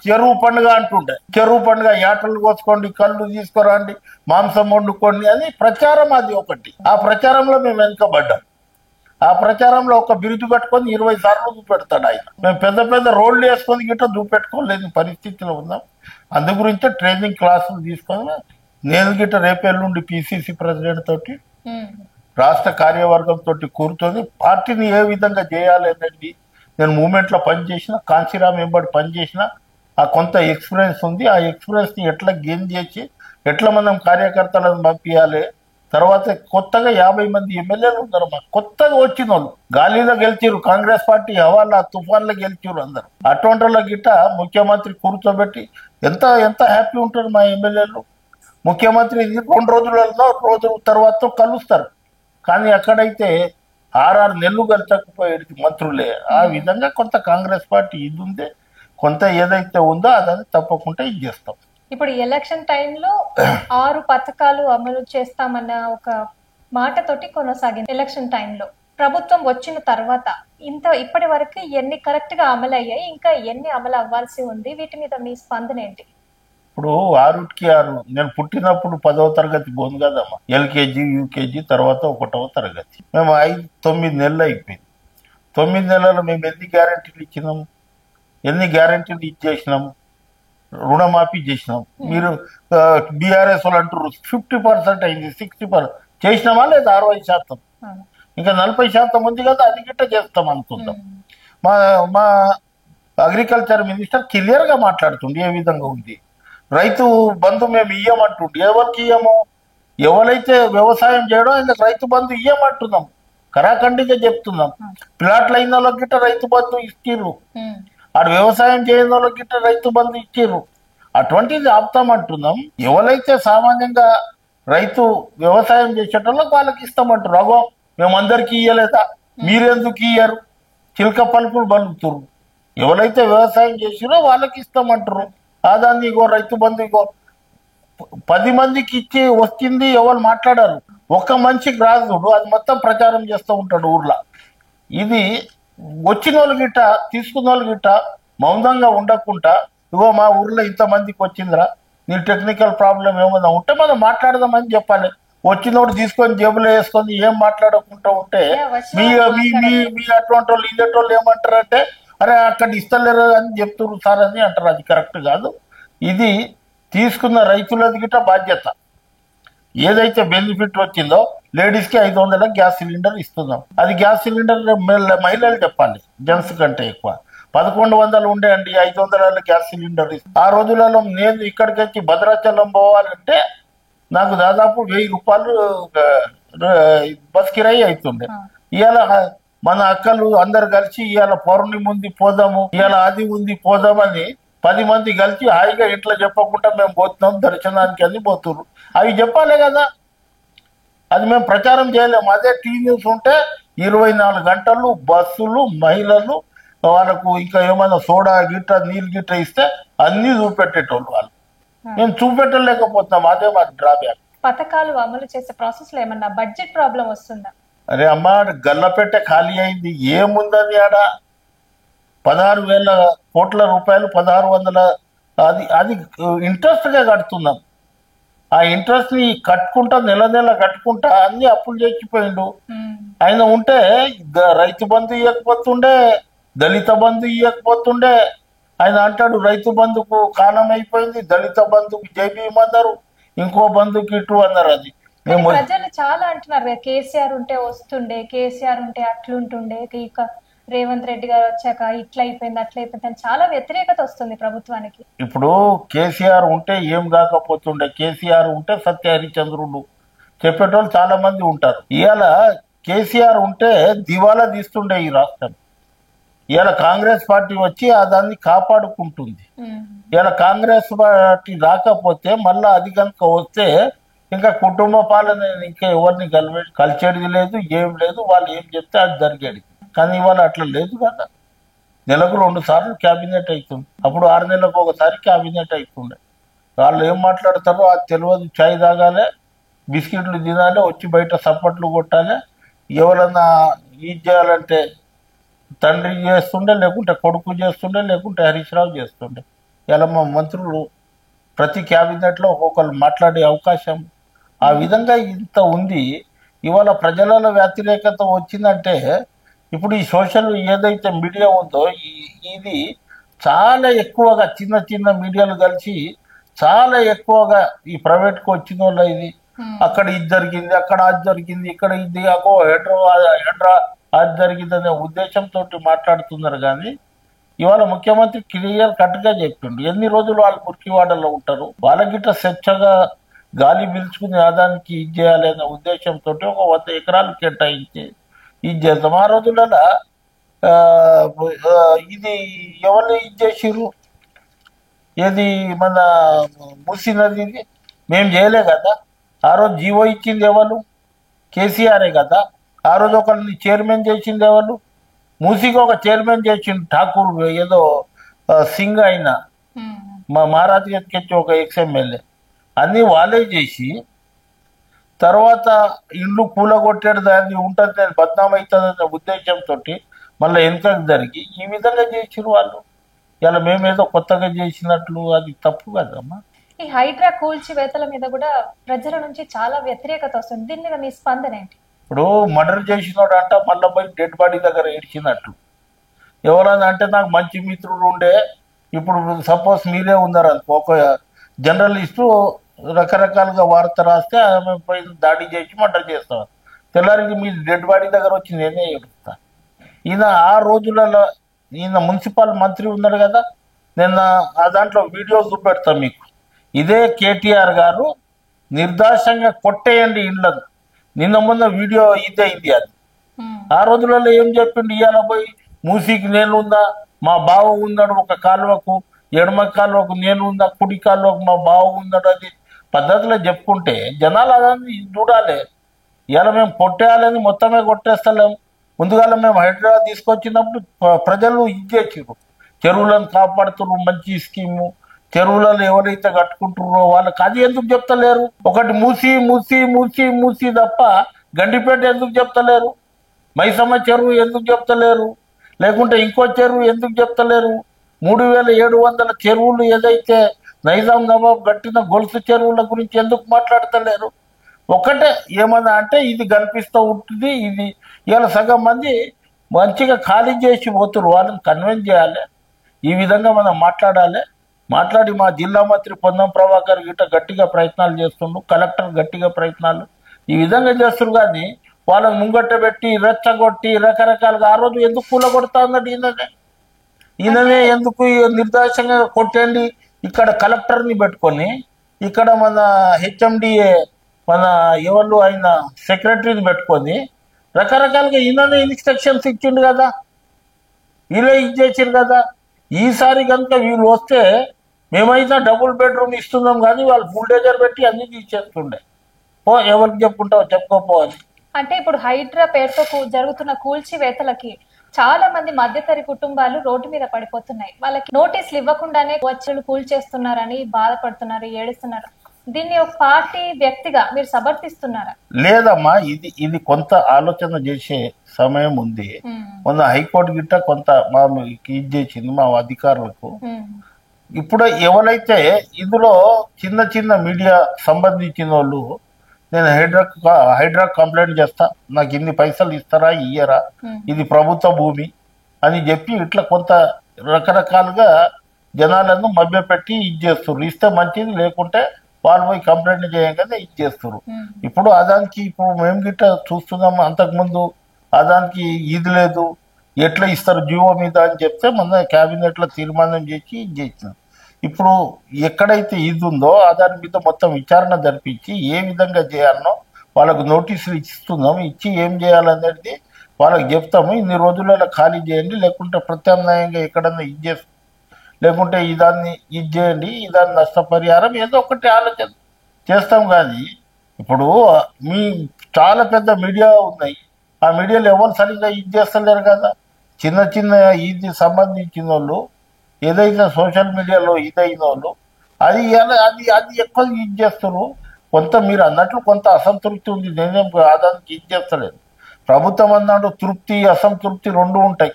చెరువు పండుగ అంటుండే, చెరువు పండుగ యాటలు కోసుకోండి, కళ్ళు తీసుకురండి, మాంసం వండుకోండి అని ప్రచారం. అది ఒకటి. ఆ ప్రచారంలో మేము వెనుకబడ్డాం. ఆ ప్రచారంలో ఒక బిరుదు కట్టుకొని 20 సార్లు చూపెడతాడు ఆయన. మేము పెద్ద పెద్ద రోడ్లు వేసుకొని గిట్ట చూపెట్టుకోలేని పరిస్థితిలో ఉన్నాం. అందు గురించే ట్రైనింగ్ క్లాసులు తీసుకొని నేను గిట్ట రేపెల్లుండి పిసిసి ప్రెసిడెంట్ తోటి రాష్ట్ర కార్యవర్గంతో కూర్చొని పార్టీని ఏ విధంగా చేయాలి అనేది, నేను మూమెంట్లో పనిచేసిన, కాంశీరామ్ వెంబడి పనిచేసిన, ఆ కొంత ఎక్స్పీరియన్స్ ఉంది. ఆ ఎక్స్పీరియన్స్ని ఎట్లా గెయిన్ చేసి ఎట్లా మనం కార్యకర్తలను పంపించాలి. తర్వాత కొత్తగా 50 మంది ఎమ్మెల్యేలు ఉన్నారు, మాకు కొత్తగా వచ్చిన వాళ్ళు గాలిలో గెలిచారు, కాంగ్రెస్ పార్టీ హవాలా తుఫాన్లో గెలిచారు అందరు. అటువంటి వాళ్ళ గిట్ట ముఖ్యమంత్రి కూర్చోబెట్టి ఎంత ఎంత హ్యాపీ ఉంటారు మా ఎమ్మెల్యేలు. ముఖ్యమంత్రి 2 రోజులలో రోజు తర్వాత కలుస్తారు. కానీ అక్కడైతే 6 నెలలు గెలిచకపోయేది మంత్రులే. ఆ విధంగా కొంత కాంగ్రెస్ పార్టీ ఇది ఉంది, కొంత ఏదైతే ఉందో అదని తప్పకుండా ఇది చేస్తాం. ఇప్పుడు ఎలక్షన్ టైంలో 6 పథకాలు అమలు చేస్తామన్న ఒక మాటతోటి కొనసాగింది. ఎలక్షన్ టైంలో ప్రభుత్వం వచ్చిన తర్వాత ఇప్పటి వరకు ఎన్ని కరెక్ట్ గా అమలు అయ్యాయి, ఇంకా ఎన్ని అమలు అవ్వాల్సి ఉంది, వీటి మీద మీ స్పందన ఏంటి? ఇప్పుడు 6 నేను పుట్టినప్పుడు 10వ తరగతి పోను కదమ్మా, ఎల్కేజీ యూకేజీ తర్వాత 1వ తరగతి. మేము 9 నెలలు అయిపోయింది. 9 నెలలు మేము ఎన్ని గ్యారంటీలు ఇచ్చినాము, ఎన్ని గ్యారంటీలు ఇచ్చేసినాము, రుణమాఫీ చేసినాం. మీరు బీఆర్ఎస్ వాళ్ళు అంటారు 50% అయింది, 60% చేసినామా లేదా? 60%, ఇంకా 40% ఉంది కదా, అది గిట్ట చేస్తాం అనుకుందాం. మా అగ్రికల్చర్ మినిస్టర్ క్లియర్గా మాట్లాడుతుంది ఏ విధంగా ఉంది. రైతు బంధు మేము ఇయ్యమంటుండే, ఎవరికి ఇయ్యము, ఎవరైతే వ్యవసాయం చేయడం ఆయనకు రైతు బంధు ఇయ్యమంటున్నాం, కరాఖండిగా చెప్తున్నాం. ప్లాట్లు అయిన వాళ్ళకి గిట్ట రైతు బంధు ఇచ్చిర్రు, ఆడు వ్యవసాయం చేయని వాళ్ళకి గిట్ట రైతు బంధు ఇచ్చిర్రు. అటువంటిది ఆపుతామంటున్నాం. ఎవరైతే సామాన్యంగా రైతు వ్యవసాయం చేసేటోళ్ళకి వాళ్ళకి ఇస్తామంటారు. అగో మేము అందరికి ఇయ్యలేదా, మీరెందుకు ఇయ్యరు, చిలక పలుకులు బలుకుతురు. ఎవరైతే వ్యవసాయం చేసిరో వాళ్ళకి ఇస్తామంటారు. దాన్ని ఇగో రైతు బంధు ఇగో 10 మందికి ఇచ్చి వస్తుంది, ఎవరు మాట్లాడారు, ఒక్క మనిషికి రాదు, అది మొత్తం ప్రచారం చేస్తూ ఉంటాడు ఊర్లో. ఇది వచ్చిన వాళ్ళు గిట్ట తీసుకున్న వాళ్ళు గిట్ట మౌనంగా ఉండకుండా, ఇగో మా ఊర్లో ఇంతమందికి వచ్చిందిరా, నీ టెక్నికల్ ప్రాబ్లం ఏమైనా ఉంటే మనం మాట్లాడదామని చెప్పాలి. వచ్చినోడు తీసుకొని జేబులో వేసుకొని ఏం మాట్లాడకుండా ఉంటే మీ అటువంటి వాళ్ళు ఇదేటి వాళ్ళు ఏమంటారంటే, అరే అక్కడ ఇస్తలేరు అని చెప్తున్నారు సార్ అని అంటారు. అది కరెక్ట్ కాదు. ఇది తీసుకున్న రైతులది గిట్ట బాధ్యత. ఏదైతే బెనిఫిట్ వచ్చిందో లేడీస్కి 500 గ్యాస్ సిలిండర్ ఇస్తున్నాం. అది గ్యాస్ సిలిండర్ మహిళలు చెప్పాలి, జెంట్స్ కంటే ఎక్కువ. 1100 ఉండే అండి, 500 గ్యాస్ సిలిండర్. ఆ రోజులలో నేను ఇక్కడికి వచ్చి భద్రాచలం పోవాలంటే నాకు దాదాపు 1000 రూపాయలు బస్ కిరాయి అవుతుండే. ఇవాళ మన అక్కలు అందరు కలిసి ఇవాళ పౌర్ణమి ఉంది పోదాము, ఇవాళ అది ఉంది పోదామని 10 మంది కలిసి హాయిగా ఇంట్లో చెప్పకుండా మేము పోతున్నాం దర్శనానికి అని పోతున్నారు. అవి చెప్పాలి కదా, అది మేము ప్రచారం చేయలేము. అదే టీ న్యూస్ ఉంటే 24 గంటలు బస్సులు, మహిళలు, వాళ్ళకు ఇంకా ఏమైనా సోడా గిట్ట నీళ్ళు గిట్ట ఇస్తే అన్ని చూపెట్టేటోళ్ళు వాళ్ళు. మేము చూపెట్టలేకపోతున్నాం, అదే మాకు డ్రాబ్యాక్. పథకాలు అమలు చేసే ప్రాసెస్ లో ఏమన్నా బడ్జెట్ ప్రాబ్లం వస్తుందా? అరే అమ్మా, గల్లపెట్టె ఖాళీ అయింది, ఏముందని ఆడ 16,000 కోట్ల రూపాయలు 1600 అది అది ఇంట్రెస్ట్ గా కడుతున్నాం. ఆ ఇంట్రెస్ట్ ని కట్టుకుంటా నెల నెల కట్టుకుంటా అన్ని అప్పులు చేసిపోయిండు. ఆయన ఉంటే రైతు బంధు ఇవ్వకపోతుండే, దళిత బంధు ఇవ్వకపోతుండే. ఆయన అంటాడు రైతు బంధుకు కాలం అయిపోయింది, దళిత బంధుకు జైబీమన్నారు, ఇంకో బంధుకి ఇటు అన్నారు. అది మేము ప్రజలు చాలా అంటున్నారు కదా, కేసీఆర్ ఉంటే వస్తుండే, కేసీఆర్ ఉంటే అట్లుంటుండే, ఇక రేవంత్ రెడ్డి గారు వచ్చాక ఇట్లా అయిపోయింది అట్లా అయిపోయింది అని చాలా వ్యతిరేకత వస్తుంది ప్రభుత్వానికి. ఇప్పుడు కేసీఆర్ ఉంటే ఏం కాకపోతుండే, కేసీఆర్ ఉంటే సత్య హరిచంద్రుడు చెప్పేటోళ్ళు చాలా మంది ఉంటారు. ఇవాళ కేసీఆర్ ఉంటే దివాలా తీస్తుండే ఈ రాష్ట్రం. ఇవాళ కాంగ్రెస్ పార్టీ వచ్చి దాన్ని కాపాడుకుంటుంది. ఇవాళ కాంగ్రెస్ పార్టీ రాకపోతే మళ్ళా అది కనుక వస్తే ఇంకా కుటుంబ పాలన ఇంకా ఎవరిని కలిచేది లేదు, ఏం లేదు, వాళ్ళు ఏం చెప్తే అది జరిగేది. కానీ ఇవాళ అట్లా లేదు కదా. నెలకు 2 సార్లు క్యాబినెట్ అవుతుంది, అప్పుడు 6 నెలలకు ఒకసారి క్యాబినెట్ అవుతుండే. వాళ్ళు ఏం మాట్లాడతారో అది తెలియదు. చాయ్ తాగాలి, బిస్కెట్లు తినాలి, వచ్చి బయట సప్పట్లు కొట్టాలి. ఎవరన్నా ఇది చేయాలంటే తండ్రి చేస్తుండే, లేకుంటే కొడుకు చేస్తుండే, లేకుంటే హరీష్ రావు చేస్తుండే. ఇలా మా మంత్రులు ప్రతి క్యాబినెట్లో ఒక్కొక్కరు మాట్లాడే అవకాశం ఆ విధంగా ఇంత ఉంది. ఇవాళ ప్రజలలో వ్యతిరేకత వచ్చిందంటే ఇప్పుడు ఈ సోషల్ ఏదైతే మీడియా ఉందో ఇది చాలా ఎక్కువగా చిన్న చిన్న మీడియాలు కలిసి చాలా ఎక్కువగా ఈ ప్రైవేట్కి వచ్చిన వాళ్ళు ఇది అక్కడ ఇది జరిగింది, అక్కడ అది జరిగింది, ఇక్కడ ఇది అకో హెడ్రా అది జరిగింది అనే ఉద్దేశంతో మాట్లాడుతున్నారు. కానీ ఇవాళ ముఖ్యమంత్రి క్లియర్ కట్గా చెప్పిండు ఎన్ని రోజులు వాళ్ళు మురికివాడలో ఉంటారు, వాళ్ళకిట స్వచ్ఛగా గాలి పీల్చుకుని ఆదానికి ఇది చేయాలి అనే ఉద్దేశంతో ఒక 100 ఎకరాలు కేటాయించి ఇది చేద్దాం. ఆ రోజులలో ఇది ఎవరు ఇది చేసిర్రు, ఏది మన మూసీ నదిది మేము చేయలే కదా. ఆ రోజు జీవో ఇచ్చింది ఎవరు, కేసీఆరే కదా. ఆ రోజు ఒకరిని చైర్మన్ చేసింది ఎవరు, మూసీకి ఒక చైర్మన్ చేసిండు ఠాకూర్ ఏదో సింగ్ అయినా మా మహారాజ్ గెచ్చి ఒక ఎక్స్ఎమ్మెల్యే. అన్నీ వాళ్ళే చేసి తర్వాత ఇల్లు కూలగొట్టాడు, దాన్ని ఉంటుంది బద్నాం అవుతుంది అనే ఉద్దేశంతో మళ్ళీ వెనుకకు జరిగి ఈ విధంగా చేసిరు వాళ్ళు. ఇలా మేమేదో కొత్తగా చేసినట్లు అది తప్పు కదమ్మా. ఈ హైడ్రా కూల్చివేతల మీద కూడా ప్రజల నుంచి చాలా వ్యతిరేకత వస్తుంది. దీని మీద మీ స్పందన ఏంటి? ఇప్పుడు మర్డర్ చేసినోడు అంట మళ్ళీ పోయి డెడ్ బాడీ దగ్గర ఏడ్చినట్లు. ఎవరన్నా అంటే నాకు మంచి మిత్రుడు ఉండే, ఇప్పుడు సపోజ్ మీరే ఉన్నారు అనుకో, ఒక జర్నలిస్టు రకరకాలుగా వార్త రాస్తే ఆమె పోయి దాడి చేసి మర్డర్ చేస్తాను, తెల్లారికి మీ డెడ్ బాడీ దగ్గర వచ్చి నేనే ఏడుస్తా. ఈయన ఆ రోజులలో ఈయన మున్సిపల్ మంత్రి ఉన్నాడు కదా, నిన్న ఆ దాంట్లో వీడియో చూపెడతాం మీకు. ఇదే కేటీఆర్ గారు నిర్దాక్షంగా కొట్టేయండి ఇళ్ళను, నిన్న మొన్న వీడియో ఇదే ఇది అది. ఆ రోజులలో ఏం చెప్పిండు, ఇవాళ పోయి మూసీకి నేను ఉందా, మా బావ ఉన్నాడు ఒక కాలువకు, ఎడమ కాలువకు నేను ఉందా, కుడి కాలువకు మా బావ ఉన్నాడు, అది పద్ధతిలో చెప్పుకుంటే జనాలు అదాన్ని చూడాలి. ఇవాళ మేము కొట్టేయాలని మొత్తమే కొట్టేస్తలేము. ముందుగా మేము హైదరాబాద్ తీసుకొచ్చినప్పుడు ప్రజలు ఇచ్చేసారు, చెరువులను కాపాడుతున్నారు, మంచి స్కీము, చెరువులలో ఎవరైతే కట్టుకుంటున్నారో వాళ్ళకి అది ఎందుకు చెప్తలేరు? ఒకటి మూసి మూసి మూసి మూసి తప్ప గండిపేట ఎందుకు చెప్తలేరు? మైసమ్మ చెరువు ఎందుకు చెప్తలేరు? లేకుంటే ఇంకో చెరువు ఎందుకు చెప్తలేరు? 3700 చెరువులు ఏదైతే నైజాం నవాబ్ కట్టిన గొలుసు చెరువుల గురించి ఎందుకు మాట్లాడతలేరు? ఒకటే ఏమన్నా అంటే ఇది కనిపిస్తూ ఉంటుంది. ఇది ఇవాళ సగం మంది మంచిగా ఖాళీ చేసి పోతున్నారు, వాళ్ళని కన్విన్స్ చేయాలి. ఈ విధంగా మనం మాట్లాడి మా జిల్లా మంత్రి పొన్నం ప్రభాకర్ గిట్ట గట్టిగా ప్రయత్నాలు చేస్తుండ్రు, కలెక్టర్ గట్టిగా ప్రయత్నాలు ఈ విధంగా చేస్తున్నారు. కానీ వాళ్ళని ముంగట్ట పెట్టి రెచ్చగొట్టి రకరకాలుగా ఆ రోజు ఎందుకు కూలగొడతా ఉన్నది ఏంటంటే ఈయననే ఎందుకు నిర్దాక్షంగా కొట్టండి, ఇక్కడ కలెక్టర్ని పెట్టుకొని, ఇక్కడ మన హెచ్ఎండిఏ మన ఎవరు ఆయన సెక్రటరీని పెట్టుకొని రకరకాలుగా ఈయననే ఇన్స్ట్రక్షన్స్ ఇచ్చిండు కదా, వీళ్ళే ఇచ్చేసారు కదా. ఈసారి కనుక వీళ్ళు వస్తే మేమైతే డబుల్ బెడ్రూమ్ ఇస్తున్నాం కానీ వాళ్ళు బుల్డేజర్ పెట్టి అన్ని తీసేస్తుండే. పో, ఎవరికి చెప్పుకుంటావు చెప్పుకోపో అని. అంటే ఇప్పుడు హైడ్రా పేరుతో జరుగుతున్న కూల్చివేతలకి చాలా మంది మధ్యతరి కుటుంబాలు రోడ్డు మీద పడిపోతున్నాయి. వాళ్ళకి నోటీసులు ఇవ్వకుండానే వచ్చులు కూల్చేస్తున్నారని బాధపడుతున్నారు, ఏడుస్తున్నారు. దీన్ని ఒక పార్టీ వ్యక్తిగా మీరు సమర్థిస్తున్నారా? లేదమ్మా, ఇది కొంత ఆలోచన చేసే సమయం ఉంది. మొన్న హైకోర్టు గిట్ట కొంత ఇది చేసింది మా అధికారులకు. ఇప్పుడు ఎవరైతే ఇందులో చిన్న చిన్న మీడియా సంబంధించిన వాళ్ళు, నేను హైడ్రా కంప్లైంట్ చేస్తా, నాకు ఇన్ని పైసలు ఇస్తారా ఇయ్యరా, ఇది ప్రభుత్వ భూమి అని చెప్పి ఇట్లా కొంత రకరకాలుగా జనాలను మభ్యపెట్టి ఇది చేస్తారు. ఇస్తే మంచిది, లేకుంటే వాళ్ళు పోయి కంప్లైంట్ చేయగానే ఇది చేస్తారు. ఇప్పుడు అదానికి ఇప్పుడు మేము గిట్ట చూస్తున్నాము. అంతకుముందు అదానికి ఇది లేదు, ఎట్లా ఇస్తారు జియో మీద అని చెప్తే మన క్యాబినెట్లో తీర్మానం చేసి ఇది చేసినాం. ఇప్పుడు ఎక్కడైతే ఇది ఉందో దాని మీద మొత్తం విచారణ జరిపించి ఏ విధంగా చేయాలనో వాళ్ళకు నోటీసులు ఇస్తున్నాం. ఇచ్చి ఏం చేయాలనేది వాళ్ళకి చెప్తాము. ఇన్ని రోజులలో ఖాళీ చేయండి, లేకుంటే ప్రత్యామ్నాయంగా ఎక్కడన్నా ఇది చేస్తాం, లేకుంటే ఇదాన్ని ఇది చేయండి, ఇదాన్ని నష్టపరిహారం ఏదో ఒకటి ఆలోచన చేస్తాం. కానీ ఇప్పుడు మీ చాలా పెద్ద మీడియా ఉన్నాయి, ఆ మీడియాలో ఎవరు సరిగ్గా ఇది చేస్తలేరు కదా. చిన్న చిన్న ఇది సంబంధించిన వాళ్ళు ఏదైతే సోషల్ మీడియాలో ఇదైన వాళ్ళు అది అది ఎక్కువ ఇది చేస్తారు. కొంత మీరు అన్నట్లు కొంత అసంతృప్తి ఉంది. నేనేం ఆదానికి ఇది చేస్తలేదు. ప్రభుత్వం అన్నాడు తృప్తి అసంతృప్తి రెండు ఉంటాయి.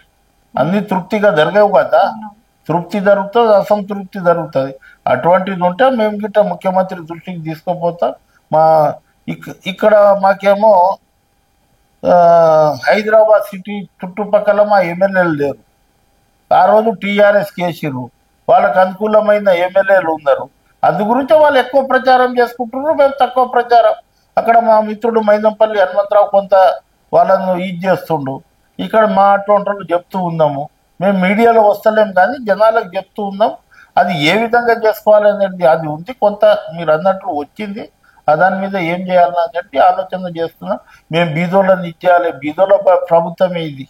అన్ని తృప్తిగా జరగవు కదా. తృప్తి జరుగుతుంది, అసంతృప్తి జరుగుతుంది. అటువంటిది ఉంటే మేము గిట్ట ముఖ్యమంత్రి దృష్టికి తీసుకుపోతాం. మా ఇక్కడ మాకేమో హైదరాబాద్ సిటీ చుట్టుపక్కల మా ఎమ్మెల్యేలు లేరు. ఆ రోజు టీఆర్ఎస్ కేసీరు, వాళ్ళకు అనుకూలమైన ఎమ్మెల్యేలు ఉన్నారు. అందు గురించి వాళ్ళు ఎక్కువ ప్రచారం చేసుకుంటున్నారు, మేము తక్కువ ప్రచారం. అక్కడ మా మిత్రుడు మైనంపల్లి హనుమంతరావు కొంత వాళ్ళను ఇది చేస్తుండు. ఇక్కడ మా అటువంటి చెప్తూ ఉన్నాము. మేము మీడియాలో వస్తలేం కానీ జనాలకు చెప్తూ ఉన్నాం. అది ఏ విధంగా చేసుకోవాలనేది అది ఉంది. కొంత మీరు అన్నట్లు వచ్చింది, దాని మీద ఏం చేయాలని చెప్పి ఆలోచన చేస్తున్నాం. మేము బీదోళ్ళని ఇచ్చేయాలి. బీదోళ్ళ ప్రభుత్వమే ఇది.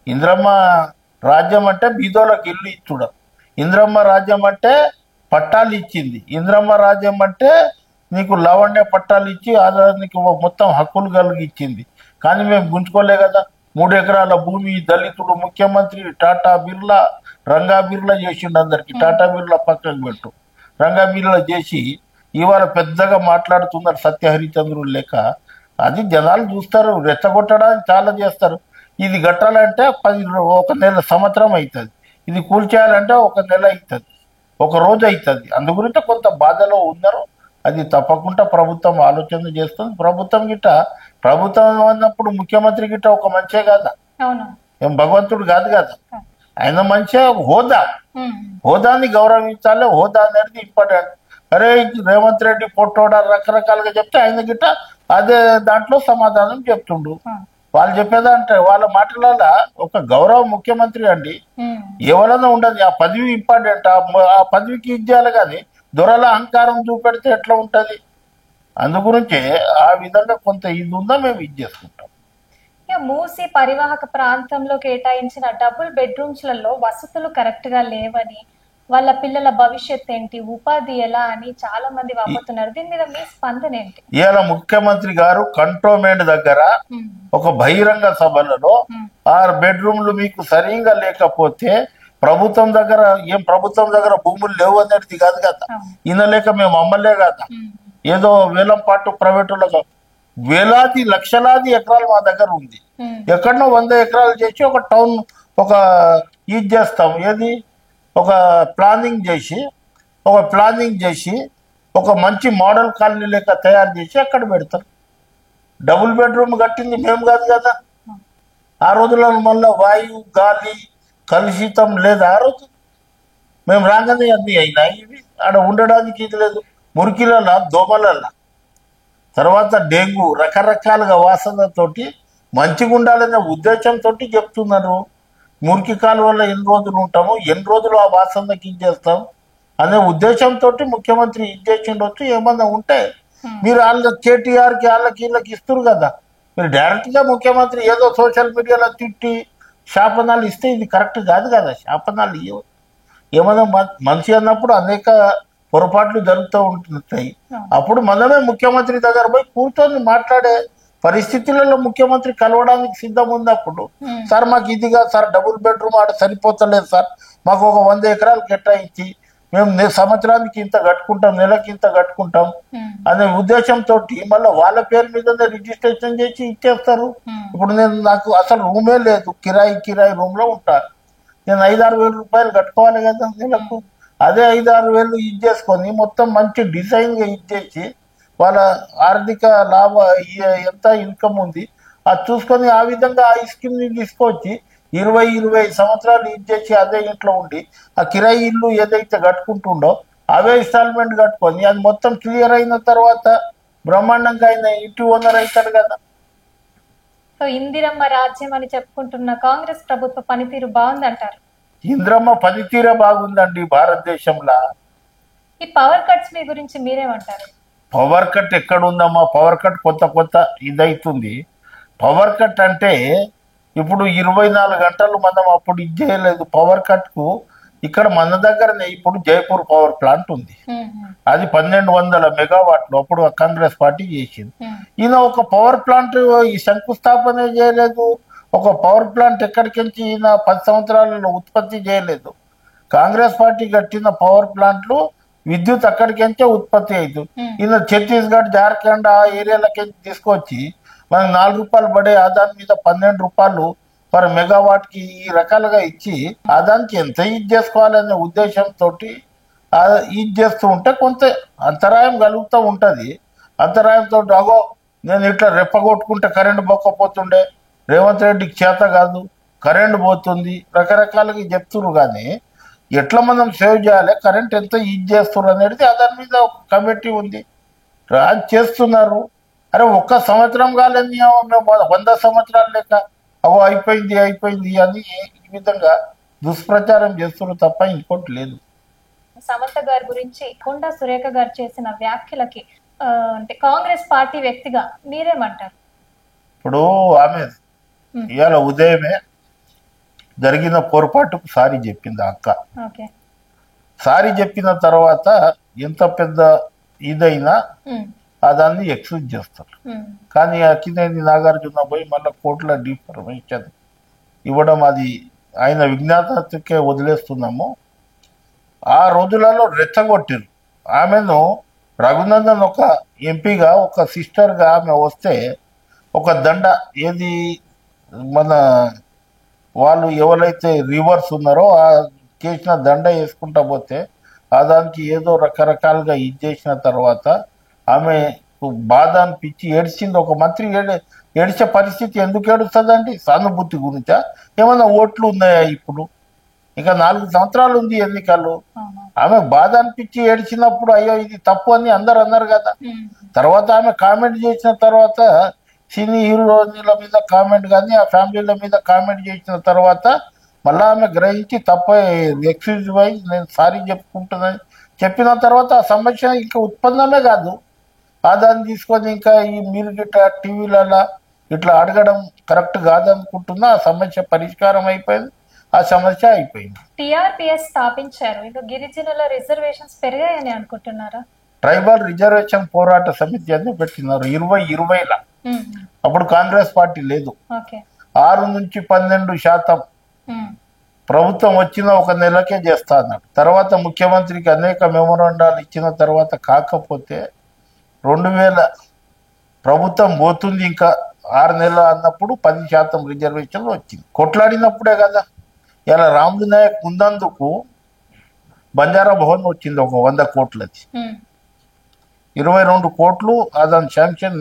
ఇంద్రమ్మ రాజ్యం అంటే బీదోళ్ళకి ఇల్లు ఇచ్చుడం. ఇంద్రమ్మ రాజ్యం అంటే పట్టాలు ఇచ్చింది. ఇంద్రమ్మ రాజ్యం అంటే నీకు లావణ్య పట్టాలు ఇచ్చి నీకు మొత్తం హక్కులు కలిగి ఇచ్చింది. కానీ మేము గుంజుకోలే కదా. 3 ఎకరాల భూమి దళితుడు ముఖ్యమంత్రి టాటా బిర్లా, రంగా బిర్లా చేసిండు అందరికి. టాటా బిర్లా పక్కకు పెట్టు, రంగా బిర్లా చేసి ఇవాళ పెద్దగా మాట్లాడుతున్నారు సత్యహరిచంద్రుడు లెక్క. అది జనాలు చూస్తారు, రెచ్చగొట్టడానికి చాలా చేస్తారు. ఇది కట్టాలంటే 1 నెల సంవత్సరం అవుతుంది. ఇది కూల్చేయాలంటే 1 నెల అవుతుంది, 1 రోజు అవుతుంది. అందు గురించి కొంత బాధలో ఉన్నారు. అది తప్పకుండా ప్రభుత్వం ఆలోచన చేస్తుంది. ప్రభుత్వం అన్నప్పుడు ముఖ్యమంత్రి గిట్ట ఒక మంచే కదా, ఏం భగవంతుడు కాదు కదా. ఆయన మంచిగా హోదాని గౌరవించాలి. హోదా అనేది ఇంపార్టెంట్. అరే రేవంత్ రెడ్డి పొట్టోడా రకరకాలుగా చెప్తే ఆయన గిట్ట అదే దాంట్లో సమాధానం చెప్తుండు. వాళ్ళు చెప్పేదంటే వాళ్ళ మాటలలో ఒక గౌరవ ముఖ్యమంత్రి అండి ఎవరైనా ఉండదు. ఆ పదవి ఇంపార్టెంట్. ఆ పదవికి ఇచ్చేయాలి. కానీ దొరల అహంకారం చూపెడితే ఎట్లా ఉంటది. అందు గురించి ఆ విధంగా కొంత ఇది ఉందా మేము ఇది చేసుకుంటాం. మూసి పరివాహక ప్రాంతంలో కేటాయించిన డబుల్ బెడ్రూమ్స్లలో వసతులు కరెక్ట్ గా లేవని, వాళ్ళ పిల్లల భవిష్యత్ ఏంటి, ఉపాధి ఎలా అని చాలా మంది వాపోతున్నారు. దీని మీద మీ స్పందన ఏంటి? ఇవాళ ముఖ్యమంత్రి గారు కంటోన్మెంట్ దగ్గర ఒక బహిరంగ సభలలో 6 బెడ్రూమ్లు మీకు సరిగా లేకపోతే ప్రభుత్వం దగ్గర భూములు లేవు అనేది కాదు కదా. ఈయన లేక మేము అమ్మలే కదా. ఏదో వేలం పాటు ప్రైవేటులో వేలాది లక్షలాది ఎకరాలు మా దగ్గర ఉంది. ఎక్కడనో 100 ఎకరాలు చేసి ఒక టౌన్ ఇది చేస్తాం. ఏది ఒక ప్లానింగ్ చేసి ఒక మంచి మోడల్ కాలనీ లెక్క తయారు చేసి అక్కడ పెడతారు. డబుల్ బెడ్రూమ్ కట్టింది మేము కాదు కదా. ఆ రోజుల్లో మళ్ళీ వాయు గాలి కలుషితం లేదు. ఆ రోజు మేము రాగానే అన్నీ అయినాయి. ఇవి ఆడ ఉండడానికి ఇది లేదు. మురికిలలా దోమలలా, తర్వాత డెంగ్యూ రకరకాలుగా వాసనతోటి మంచిగా ఉండాలనే ఉద్దేశంతో చెప్తున్నారు. మురికి కాలువలో ఎన్ని రోజులు ఉంటాము, ఎన్ని రోజులు ఆ వాసనకి ఇచ్చేస్తాం అనే ఉద్దేశంతో ముఖ్యమంత్రి ఇచ్చేసిండొచ్చు. ఏమన్నా ఉంటే మీరు వాళ్ళ కేటీఆర్కి వాళ్ళకి వీళ్ళకి ఇస్తారు కదా, మీరు డైరెక్ట్గా ముఖ్యమంత్రి ఏదో సోషల్ మీడియాలో తిట్టి శాపనాలు ఇస్తే ఇది కరెక్ట్ కాదు కదా. శాపనాలు ఏమన్నా మనిషి అన్నప్పుడు అనేక పొరపాట్లు జరుగుతూ ఉంటుంటాయి. అప్పుడు మనమే ముఖ్యమంత్రి దగ్గర పోయి కూర్చొని మాట్లాడే పరిస్థితులలో ముఖ్యమంత్రి కలవడానికి సిద్ధం ఉన్నప్పుడు, సార్ మాకు ఇదిగా సార్ డబుల్ బెడ్రూమ్ ఆడ సరిపోతలేదు సార్, మాకు ఒక 100 ఎకరాలు కేటాయించి మేము సంవత్సరానికి ఇంత కట్టుకుంటాం, నెలకి ఇంత కట్టుకుంటాం అనే ఉద్దేశంతో మళ్ళీ వాళ్ళ పేరు మీదనే రిజిస్ట్రేషన్ చేసి ఇచ్చేస్తారు. ఇప్పుడు నాకు అసలు రూమే లేదు, కిరాయి రూమ్ లో ఉంటా, నేను 5-6 వేల రూపాయలు కట్టుకోవాలి కదా నెలకు. అదే 5-6 వేలు ఇచ్చేసుకొని మొత్తం మంచి డిజైన్ గా ఇచ్చేసి వాళ్ళ ఆర్థిక లాభ ఎంత ఇన్కమ్ ఉంది అది చూసుకొని ఆ విధంగా ఆ స్కీమ్ ని తీసుకొచ్చి 20-25 సంవత్సరాలు ఇచ్చేసి అదే ఇంట్లో ఉండి ఆ కిరాయి ఇల్లు ఏదైతే కట్టుకుంటుండో అవే ఇన్స్టాల్మెంట్ కట్టుకొని అది మొత్తం క్లియర్ అయిన తర్వాత బ్రహ్మాండంగా ఆయన ఇంటి ఓనర్ అవుతాడు కదా. సో ఇందిరమ్మ రాజ్యం అని చెప్పుకుంటున్న కాంగ్రెస్ ప్రభుత్వ పనితీరు బాగుందంటారు? ఇందిరమ్మ పనితీరే బాగుందండి భారతదేశంలో. ఈ పవర్ కట్స్ మీ గురించి మీరేమంటారు? పవర్ కట్ ఎక్కడ ఉందమ్మా? పవర్ కట్ కొత్త ఇదైతుంది. పవర్ కట్ అంటే ఇప్పుడు 24 గంటలు మనం అప్పుడు ఇది చేయలేదు. పవర్ కట్ కు ఇక్కడ మన దగ్గరనే ఇప్పుడు జైపూర్ పవర్ ప్లాంట్ ఉంది, అది 1200 మెగావాట్లు అప్పుడు కాంగ్రెస్ పార్టీ చేసింది. ఈయన ఒక పవర్ ప్లాంట్ ఈ శంకుస్థాపన చేయలేదు, ఒక పవర్ ప్లాంట్ ఎక్కడికించి ఈయన 10 సంవత్సరాలలో ఉత్పత్తి చేయలేదు. కాంగ్రెస్ పార్టీ కట్టిన పవర్ ప్లాంట్లు విద్యుత్ అక్కడికించే ఉత్పత్తి అవుతుంది. ఈయన ఛత్తీస్గఢ్, జార్ఖండ్ ఆ ఏరియాలకి తీసుకొచ్చి మనకు 4 రూపాయలు పడే ఆదాని మీద 12 రూపాయలు పర్ మెగావాట్ కి ఈ రకాలుగా ఇచ్చి ఆదానికి ఎంత ఇది చేసుకోవాలనే ఉద్దేశంతో ఇది చేస్తూ ఉంటే కొంత అంతరాయం కలుగుతూ ఉంటది. అంతరాయంతో అగో నేను ఇట్లా రెప్పగొట్టుకుంటే కరెంట్ పోకపోతుండే, రేవంత్ రెడ్డికి చేత కాదు, కరెంట్ పోతుంది, రకరకాలుగా చెప్తున్నారు. కానీ ఎట్లా మనం సేవ్ చేయాలి, కరెంట్ ఎంత ఇది చేస్తున్నారు అనేది దాని మీద ఒక కమిటీ ఉంది, అది చేస్తున్నారు. అరే 1 సంవత్సరం కాలేదు, 100 సంవత్సరాలు లెక్క అవో అయిపోయింది అని ఈ విధంగా దుష్ప్రచారం చేస్తున్నారు తప్ప ఇంకోటి లేదు. సమంత గారి గురించి కొండా సురేఖ గారు చేసిన వ్యాఖ్యలకి అంటే కాంగ్రెస్ పార్టీ వ్యక్తిగా మీరేమంటారు? ఇప్పుడు ఆమె ఇవాళ ఉదయమే జరిగిన పొరపాటుకు సారీ చెప్పింది అక్క. సారీ చెప్పిన తర్వాత ఎంత పెద్ద ఇదైనా దాన్ని ఎక్స్క్యూజ్ చేస్తారు. కానీ అక్కినేని నాగార్జున పోయి మళ్ళీ కోర్టుల డిఫర్మేషన్ ఇవ్వడం అది ఆయన విజ్ఞాతకే వదిలేస్తున్నాము. ఆ రోజులలో రెచ్చగొట్టారు ఆమెను. రఘునందన్ ఒక ఎంపీగా ఒక సిస్టర్గా ఆమె వస్తే ఒక దండ ఏది మన వాళ్ళు ఎవరైతే రివర్స్ ఉన్నారో ఆ చేసిన దండ వేసుకుంటా పోతే దానికి ఏదో రకరకాలుగా ఇది చేసిన తర్వాత ఆమె బాధ అనిపించి ఏడ్చింది. ఒక మంత్రి ఏడ్చే పరిస్థితి ఎందుకు ఏడుస్తుందండి? సానుభూతి గురించా? ఏమన్నా ఓట్లు ఉన్నాయా? ఇప్పుడు ఇంకా 4 సంవత్సరాలు ఉంది ఎన్నికలు. ఆమె బాధ అనిపించి ఏడ్చినప్పుడు అయ్యో ఇది తప్పు అని అందరు అన్నారు కదా. తర్వాత ఆమె కామెంట్ చేసిన తర్వాత సినీ హీరోల మీద కామెంట్ కానీ ఆ ఫ్యామిలీల మీద కామెంట్ చేసిన తర్వాత మళ్ళీ ఆమె గ్రహించి తప్ప ఎక్స్క్యూజ్ వైజ్ నేను సారీ చెప్పుకుంటున్నాను చెప్పిన తర్వాత ఆ సమస్య ఇంకా ఉత్పన్నమే కాదు. దాన్ని తీసుకొని ఇంకా ఈ మీరు గిట్లా టీవీలలో ఇట్లా అడగడం కరెక్ట్ కాదనుకుంటున్నా. ఆ సమస్య పరిష్కారం అయిపోయింది, ఆ సమస్య అయిపోయింది. టిఆర్పిఎస్ స్థాపించారు, ఇంకా గిరిజనుల రిజర్వేషన్స్ పెరిగాయని అనుకుంటున్నారా? ట్రైబల్ రిజర్వేషన్ పోరాట సమితి అని పెట్టినారు 2020లో. అప్పుడు కాంగ్రెస్ పార్టీ లేదు. 6 నుంచి 12% ప్రభుత్వం వచ్చిన 1 నెలకే చేస్తా అన్నాడు. తర్వాత ముఖ్యమంత్రికి అనేక మెమోరాండాలు ఇచ్చిన తర్వాత కాకపోతే 2000 ప్రభుత్వం పోతుంది ఇంకా 6 నెలలు అన్నప్పుడు 10% రిజర్వేషన్లు వచ్చింది. కొట్లాడినప్పుడే కదా. ఇలా రాముడు నాయక్ ఉన్నందుకు బంజారా భవన్ వచ్చింది ఒక 100 కోట్లది, 22 కోట్లు దాని శాంక్షన్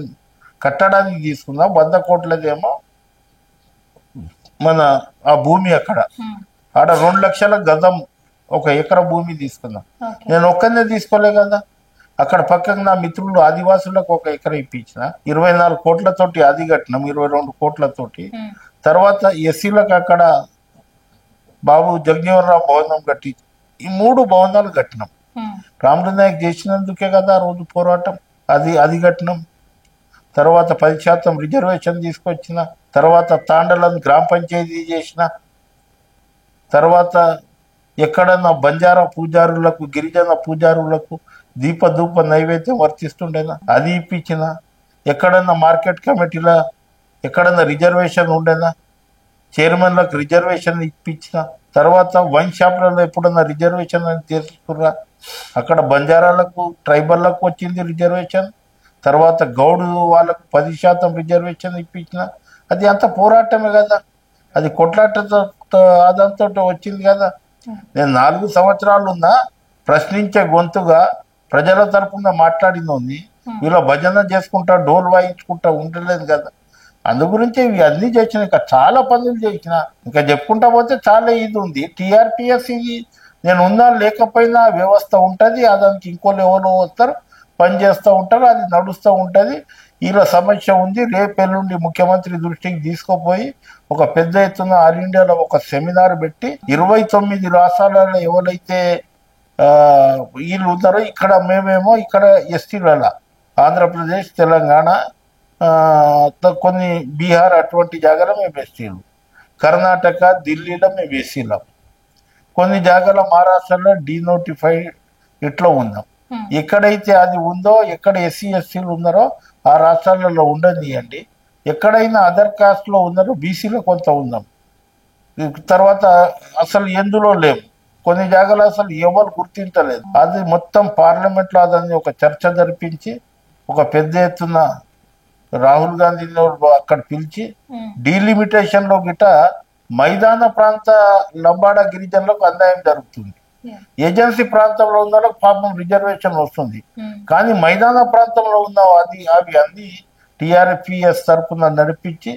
కట్టడానికి తీసుకుందాం. 100 కోట్లదేమో మన ఆ భూమి అక్కడ ఆడ 2 లక్షల గజం 1 ఎకరా భూమి తీసుకుందాం. నేను ఒక్కనే తీసుకోలే కదా, అక్కడ పక్కన నా మిత్రులు ఆదివాసులకు 1 ఎకరా ఇప్పించిన 24 కోట్లతోటి అది కట్టినాం, 22 కోట్లతోటి. తర్వాత ఎస్సీలకు అక్కడ బాబు జగజీవన్ రామ్ భవనం కట్టి ఈ 3 భవనాలు కట్టినాం. రాములు నాయక్ చేసినందుకే కదా ఆ రోజు పోరాటం. అది కట్టినాం. తర్వాత 10% రిజర్వేషన్ తీసుకొచ్చిన, తర్వాత తాండలను గ్రామ పంచాయతీ చేసిన, తర్వాత ఎక్కడన్నా బంజారా పూజారులకు గిరిజన పూజారులకు దీపధూప నైవేద్యం వర్తిస్తుండేనా అది ఇప్పించిన, ఎక్కడన్నా మార్కెట్ కమిటీల ఎక్కడన్నా రిజర్వేషన్ ఉండేనా చైర్మన్లకు రిజర్వేషన్ ఇప్పించిన, తర్వాత వైన్ షాప్లలో ఎప్పుడన్నా రిజర్వేషన్ అని తెలుసుకుర్రా అక్కడ బంజారాలకు ట్రైబల్లకు వచ్చింది రిజర్వేషన్, తర్వాత గౌడు వాళ్ళకు 10% రిజర్వేషన్ ఇప్పించిన. అది అంత పోరాటమే కదా, అది కొట్లాటతో అదంతా వచ్చింది కదా. నేను 4 సంవత్సరాలు ఉన్నా ప్రశ్నించే గొంతుగా ప్రజల తరపున మాట్లాడినోని వీళ్ళ భజన చేసుకుంటా డోలు వాయించుకుంటా ఉండలేదు కదా. అందు గురించి ఇవి అన్ని చేసిన, ఇంకా చాలా పనులు చేసిన, ఇంకా చెప్పుకుంటా పోతే చాలా ఇది ఉంది. టీఆర్పీఎస్ ఇది నేను ఉన్నా లేకపోయినా వ్యవస్థ ఉంటుంది, దానికి ఇంకోళ్ళు ఎవరో వస్తారు పని చేస్తూ ఉంటారు, అది నడుస్తూ ఉంటుంది. ఇలా సమస్య ఉంది, రేపెల్లుండి ముఖ్యమంత్రి దృష్టికి తీసుకుపోయి ఒక పెద్ద ఎత్తున ఆల్ ఇండియాలో ఒక సెమినార్ పెట్టి 29 రాష్ట్రాలలో ఎవరైతే వీళ్ళు ఉన్నారో, ఇక్కడ మేమేమో ఇక్కడ ఎస్టీల ఆంధ్రప్రదేశ్ తెలంగాణ కొన్ని బీహార్ అటువంటి జాగాలో మేము ఎస్టీలు, కర్ణాటక ఢిల్లీలో మేము ఎస్సీలం, కొన్ని జాగాలో మహారాష్ట్రలో డీనోటిఫైడ్ ఇట్లా ఉన్నాం. ఎక్కడైతే అది ఉందో ఎక్కడ ఎస్సీ ఎస్టీలు ఉన్నారో ఆ రాష్ట్రాలలో ఉండనియండి. ఎక్కడైనా అదర్ కాస్ట్లో ఉన్నారో బీసీలో కొంత ఉన్నాం, తర్వాత అసలు ఎందులో లేము, కొన్ని జాగాలో అసలు ఎవరు గుర్తించలేదు. అది మొత్తం పార్లమెంట్లో అదని ఒక చర్చ జరిపించి ఒక పెద్ద ఎత్తున రాహుల్ గాంధీని అక్కడ పిలిచి డీలిమిటేషన్ లో గిట మైదాన ప్రాంత లంబాడా గిరిజనులకు అన్యాయం జరుగుతుంది. ఏజెన్సీ ప్రాంతంలో ఉన్న వాళ్ళకి పాపం రిజర్వేషన్ వస్తుంది, కానీ మైదాన ప్రాంతంలో ఉన్న అవి అన్ని టీఆర్పీఎస్ తరఫున నడిపించి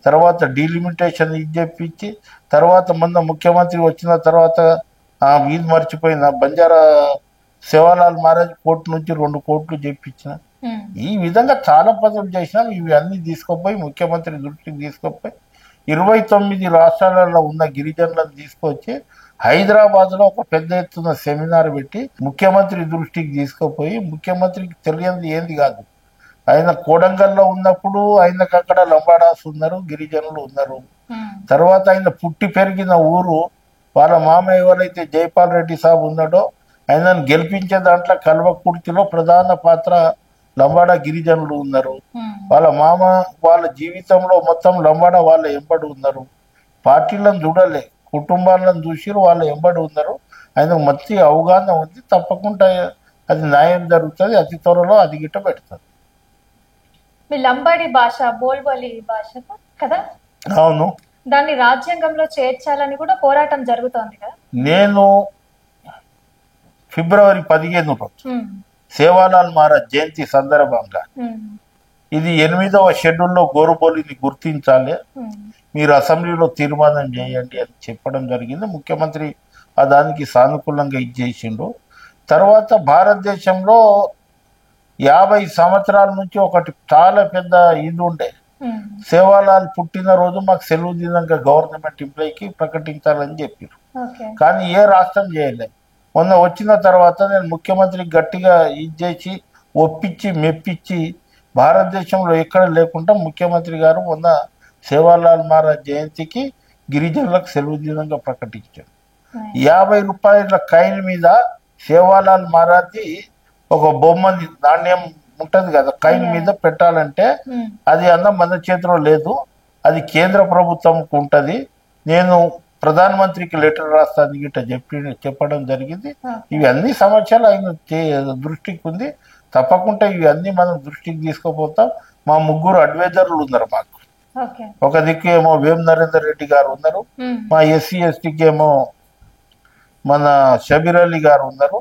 తర్వాత డీలిమిటేషన్ ఇచ్చేపించి తర్వాత మొన్న ముఖ్యమంత్రి వచ్చిన తర్వాత వీధి మర్చిపోయిన బంజారా సేవాలాల్ మహారాజ్ కోర్టు నుంచి 2 కోట్లు చేపించిన. ఈ విధంగా చాలా పనులు చేసినాం. ఇవి అన్ని తీసుకుపోయి ముఖ్యమంత్రి దృష్టికి తీసుకుపోయి 29 రాష్ట్రాలలో ఉన్న గిరిజనులను తీసుకొచ్చి హైదరాబాద్లో ఒక పెద్ద ఎత్తున సెమినార్ పెట్టి ముఖ్యమంత్రి దృష్టికి తీసుకుపోయి, ముఖ్యమంత్రికి తెలియంది ఏంది కాదు, ఆయన కోడంగల్లో ఉన్నప్పుడు ఆయనకు అక్కడ లంబాడాస్ ఉన్నారు, గిరిజనులు ఉన్నారు. తర్వాత ఆయన పుట్టి పెరిగిన ఊరు వాళ్ళ మామ ఎవరైతే జైపాల్ రెడ్డి సాబ్ ఉన్నాడో ఆయనను గెలిపించే దాంట్లో కల్వకుర్తిలో ప్రధాన పాత్ర లంబాడా గిరిజనులు ఉన్నారు. వాళ్ళ మామ వాళ్ళ జీవితంలో మొత్తం లంబాడా వాళ్ళ ఎంబడి ఉన్నారు. పార్టీలను చూడలే, కుటుంబాలను చూసి వాళ్ళ ఎంబడి ఉన్నారు. ఆయనకు మంచి అవగాహన ఉంది. తప్పకుండా అది న్యాయం జరుగుతుంది. అతి త్వరలో అది గిట్ట పెడతారు. మీ లంబాడి భాష బోల్బోలి భాష కదా? అవును. దాన్ని రాజ్యాంగంలో చేర్చాలని కూడా పోరాటం జరుగుతోంది కదా. నేను ఫిబ్రవరి 15 రోజు సేవాలాల్ మహారాజ్ జయంతి సందర్భంగా ఇది 8వ షెడ్యూల్లో గోరుబోలిని గుర్తించాలి, మీరు అసెంబ్లీలో తీర్మానం చేయండి అని చెప్పడం జరిగింది. ముఖ్యమంత్రి దానికి సానుకూలంగా ఇచ్చేసిండు. తర్వాత భారతదేశంలో 50 సంవత్సరాల నుంచి ఒకటి చాలా పెద్ద ఇది ఉండే, సేవాలాల్ పుట్టినరోజు మాకు సెలవు దినంగా గవర్నమెంట్ ఎంప్లాయీకి ప్రకటించాలని చెప్పారు. కానీ ఏ రాష్ట్రం చేయలేదు. మొన్న వచ్చిన తర్వాత నేను ముఖ్యమంత్రికి గట్టిగా ఇది చేసి ఒప్పించి మెప్పించి భారతదేశంలో ఎక్కడ లేకుండా ముఖ్యమంత్రి గారు మొన్న సేవాలాల్ మహారాజ్ జయంతికి గిరిజనులకు సెలవు దినంగా ప్రకటించారు. 50 రూపాయల కాయిన్ మీద సేవాలాల్ మహారాజ్ది ఒక బొమ్మని నాణ్యం ఉంటది కదా, కాయిన్ మీద పెట్టాలంటే అది మన చేతిలో లేదు, అది కేంద్ర ప్రభుత్వంకు ఉంటది. నేను ప్రధానమంత్రికి లెటర్ రాస్తాను గిట్ట చెప్పడం జరిగింది. ఇవి అన్ని సమస్యలు ఆయన దృష్టికి ఉంది. తప్పకుండా ఇవి అన్ని మనం దృష్టికి తీసుకుపోతాం. మా 3 అడ్వైజర్లు ఉన్నారు మాకు. ఒక దిక్కు ఏమో వేం నరేందర్ రెడ్డి గారు ఉన్నారు, మా ఎస్సీ ఎస్టీకి ఏమో మన షబీర్ అలీ గారు ఉన్నారు,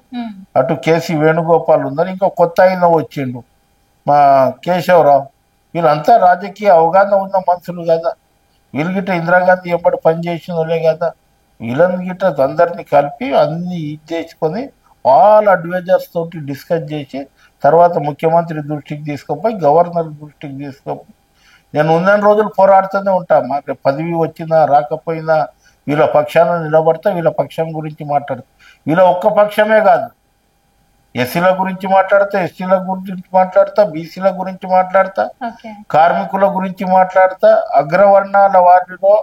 అటు కేసీ వేణుగోపాల్ ఉన్నారు, ఇంకా కొత్త ఆయన వచ్చిండు మా కేశవరావు. వీళ్ళంతా రాజకీయ అవగాహన ఉన్న మనుషులు కదా. వీళ్ళు గిట్ట ఇందిరాగాంధీ ఎప్పటి పనిచేసిన వాళ్ళే కదా. వీళ్ళని గిట్ట అందరినీ కలిపి అన్ని ఇది చేసుకొని ఆల్ అడ్వైజర్స్ తోటి డిస్కస్ చేసి తర్వాత ముఖ్యమంత్రి దృష్టికి తీసుకుపోయి గవర్నర్ దృష్టికి తీసుకుపోయి నేను ఉన్న రోజులు పోరాడుతూనే ఉంటా. మాకు పదవి వచ్చినా రాకపోయినా వీళ్ళ పక్షాన నిలబడతా, వీళ్ళ పక్షం గురించి మాట్లాడతా. వీళ్ళ ఒక్క పక్షమే కాదు, ఎస్సీల గురించి మాట్లాడతా, ఎస్టీల గురించి మాట్లాడతా, బీసీల గురించి మాట్లాడతా, ఓకే. కార్మికుల గురించి మాట్లాడతా, అగ్రవర్ణాల వారిలో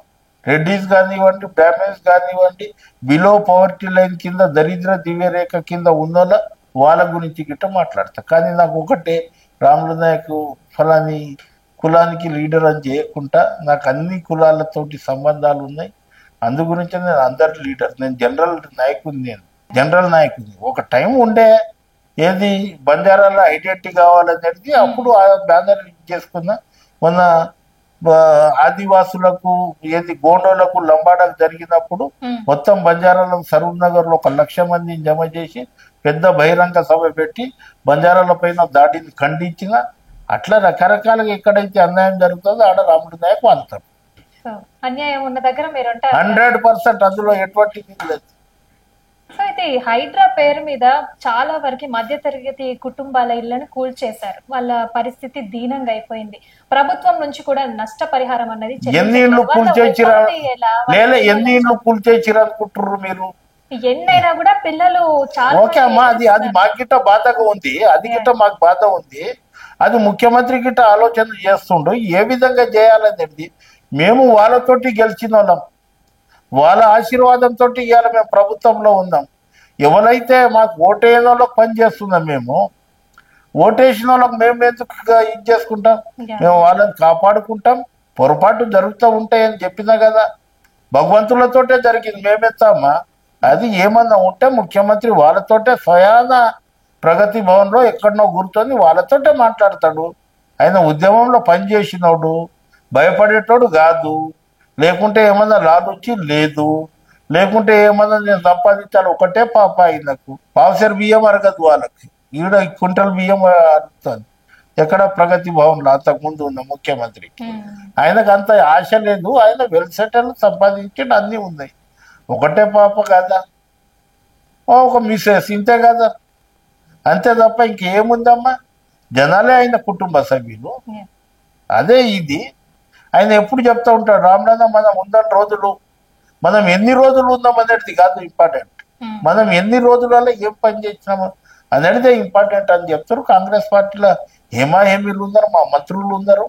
రెడ్డిస్ కానివ్వండి, బ్రాహ్మణ్స్ కానివ్వండి, బిలో పవర్టీ లైన్ కింద దరిద్ర దివ్యరేఖ కింద ఉన్నోళ్ళ వాళ్ళ గురించి గిట్ట మాట్లాడతా. కానీ నాకు ఒకటే, రాములు నాయక్ ఫలాని కులానికి లీడర్ అని చేయకుండా నాకు అన్ని కులాలతోటి సంబంధాలు ఉన్నాయి. అందు గురించి నేను అందరి లీడర్, నేను జనరల్ నాయకుని. ఒక టైం ఉండే ఏది బంజారాల ఐడెంటిటీ కావాలనేది, అప్పుడు ఆ బ్యానర్ చేసుకున్నా. మొన్న ఆదివాసులకు ఏది గోండోలకు లంబాడకు జరిగినప్పుడు మొత్తం బంజారాలకు సరూర్ నగర్ లో 1,00,000 మందిని జమ చేసి పెద్ద బహిరంగ సభ పెట్టి బంజారాల పైన దాడిని ఖండించిన. అట్లా రకరకాలుగా ఎక్కడైతే అన్యాయం జరుగుతుందో ఆడ రాముడు నాయక్ అంటారు. అన్యాయం ఉన్న దగ్గర మీరు 100% అందులో ఎటువంటి లేదు. సో అయితే ఈ హైడ్రా పేరు మీద చాలా వరకు మధ్య తరగతి కుటుంబాల ఇళ్లను కూల్చేశారు. వాళ్ళ పరిస్థితి దీనంగా అయిపోయింది. ప్రభుత్వం నుంచి కూడా నష్టపరిహారం అన్నది ఎన్ని ఇళ్ళు కూల్చేసిరా అనుకుంటున్నారు మీరు? ఎన్నైనా కూడా పిల్లలు చాలా. ఓకే అమ్మా, అది మాకు గిట్ట బాధగా ఉంది, అది గిట్ట మాకు బాధ ఉంది. అది ముఖ్యమంత్రి గిట్ట ఆలోచన చేస్తుండు ఏ విధంగా చేయాలనేది. మేము వాళ్ళతోటి గెలిచిన వాళ్ళం, వాళ్ళ ఆశీర్వాదంతో ఇవాళ మేము ప్రభుత్వంలో ఉన్నాం. ఎవరైతే మాకు ఓటేసిన వాళ్ళకి పని చేస్తున్నాం, మేము ఓటేసిన వాళ్ళకి మేము ఎందుకు ఇది చేసుకుంటాం? మేము వాళ్ళని కాపాడుకుంటాం. పొరపాటు జరుగుతూ ఉంటాయని చెప్పినా కదా, భగవంతులతోటే జరిగింది, మేమెత్తామా. అది ఏమన్నా ఉంటే ముఖ్యమంత్రి వాళ్ళతోటే స్వయాన ప్రగతి భవన్లో ఎక్కడనో కూర్చొని వాళ్ళతోటే మాట్లాడతాడు. ఆయన ఉద్యమంలో పనిచేసినోడు, భయపడేటోడు కాదు. లేకుంటే ఏమన్నా లాలొచ్చి లేదు, లేకుంటే ఏమన్నా నేను సంపాదించాలి ఒకటే పాప. ఆయనకు పావుసేరు బియ్యం అరగదు, వాళ్ళకి ఈడ క్వింటల్ బియ్యం అరుగుతుంది. ఎక్కడ? ప్రగతి భవన్లో అంతకుముందు ఉన్న ముఖ్యమంత్రికి. ఆయనకు అంత ఆశ లేదు, ఆయన వెల్ సెటిల్, సంపాదించి అన్నీ ఉన్నాయి. ఒకటే పాప కదా, ఒక మిసెస్, ఇంతే కదా, అంతే తప్ప ఇంకేముందమ్మా. జనాలే ఆయన కుటుంబ సభ్యులు. అదే ఇది ఆయన ఎప్పుడు చెప్తా ఉంటాడు, రామనాథ మనం ఉన్న రోజులు, మనం ఎన్ని రోజులు ఉన్నాం అనేది కాదు ఇంపార్టెంట్, మనం ఎన్ని రోజులలో ఏం పని చేసినాము అనేది ఇంపార్టెంట్ అని చెప్తారు. కాంగ్రెస్ పార్టీలో హేమాహేమీలు ఉన్నారు, మా మంత్రులు ఉన్నారు,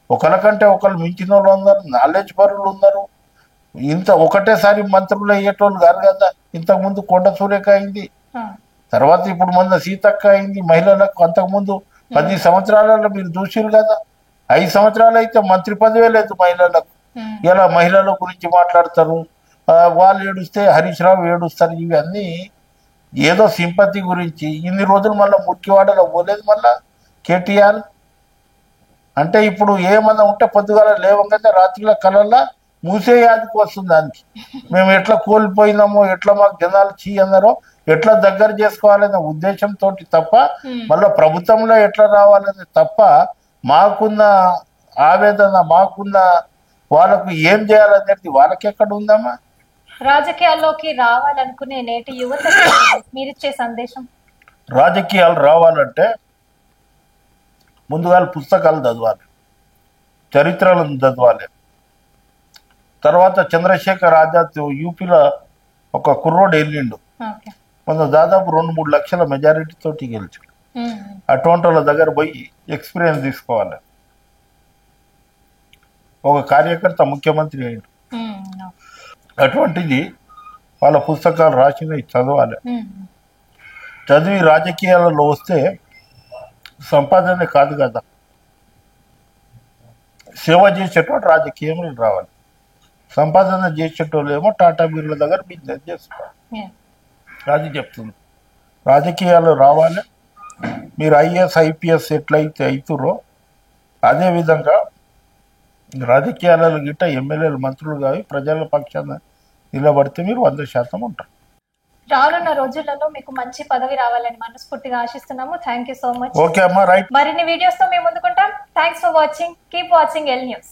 ఒకరికంటే ఒకరు మించిన వాళ్ళు ఉన్నారు, నాలెడ్జ్ పరులు ఉన్నారు. ఇంత ఒకటేసారి మంత్రులు అయ్యేటోళ్ళు కాదు కదా. ఇంతకుముందు కొండ సూర్యక అయింది, తర్వాత ఇప్పుడు మొన్న సీతక్క అయింది మహిళలకు. అంతకుముందు 10 సంవత్సరాలలో మీరు చూసిరు కదా, 5 సంవత్సరాలు అయితే మంత్రి పదవే లేదు మహిళలకు. ఇలా మహిళల గురించి మాట్లాడతారు, వాళ్ళు ఏడుస్తే హరీష్ రావు ఏడుస్తారు. ఇవన్నీ ఏదో సింపతి గురించి. ఇన్ని రోజులు మళ్ళీ ముఖ్యవాడలో పోలేదు మళ్ళా కేటీఆర్. అంటే ఇప్పుడు ఏమన్నా ఉంటే పొద్దుగాల లేవంగానే రాత్రిలో కళల్లో మూసే యాదికి వస్తుంది దానికి. మేము ఎట్లా కోల్పోయినామో, ఎట్లా మాకు జనాలు అన్నారో ఎట్లా దగ్గర చేసుకోవాలనే ఉద్దేశంతో తప్ప, మళ్ళీ ప్రభుత్వంలో ఎట్లా రావాలని తప్ప, మాకున్న ఆవేదన, మాకున్న వాళ్ళకు ఏం చేయాలనేది వాళ్ళకి ఎక్కడ ఉందమ్మా. రాజకీయాల్లోకి రావాలనుకునే నేటి యువత మీరిచ్చే సందేశం? రాజకీయాలు రావాలంటే ముందుగా పుస్తకాలు చదవాలి, చరిత్రలను చదవాలి. తర్వాత చంద్రశేఖర్ ఆజాద్ యూపీలో ఒక కుర్రోడు వెళ్ళిండు, మొన్న దాదాపు 2-3 లక్షల మెజారిటీ తోటి గెలిచాడు. అటువంటి వాళ్ళ దగ్గర పోయి ఎక్స్పీరియన్స్ తీసుకోవాలి. ఒక కార్యకర్త ముఖ్యమంత్రి అయ్యాడు, అటువంటిది వాళ్ళ పుస్తకాలు రాసినవి చదవాలి. చదివి రాజకీయాలలో వస్తే సంపాదనే కాదు కదా, సేవ చేసేటోడు రాజకీయంలో రావాలి. సంపాదన చేసేటోళ్ళు ఏమో టాటా బిర్ల దగ్గర బిజినెస్ చేస్తారు. అది చెప్తుంది. రాజకీయాలు రావాలి. మీరు ఐఏఎస్ ఐపీఎస్ ఎట్లయితే అవుతురో అదేవిధంగా రాజకీయాలలో గిట్ట ఎమ్మెల్యేలు మంత్రులు కావి ప్రజల పక్షాన నిలబడితే మీరు 100% ఉంటారు. రానున్న రోజులలో మీకు మంచి పదవి రావాలని మనస్ఫూర్తిగా ఆశిస్తున్నాము. Thank you so much. Okay అమ్మా, రైట్. మరిన్ని వీడియోస్ తో మేము ముందుకుంటాం. Thanks for watching. Keep watching L news.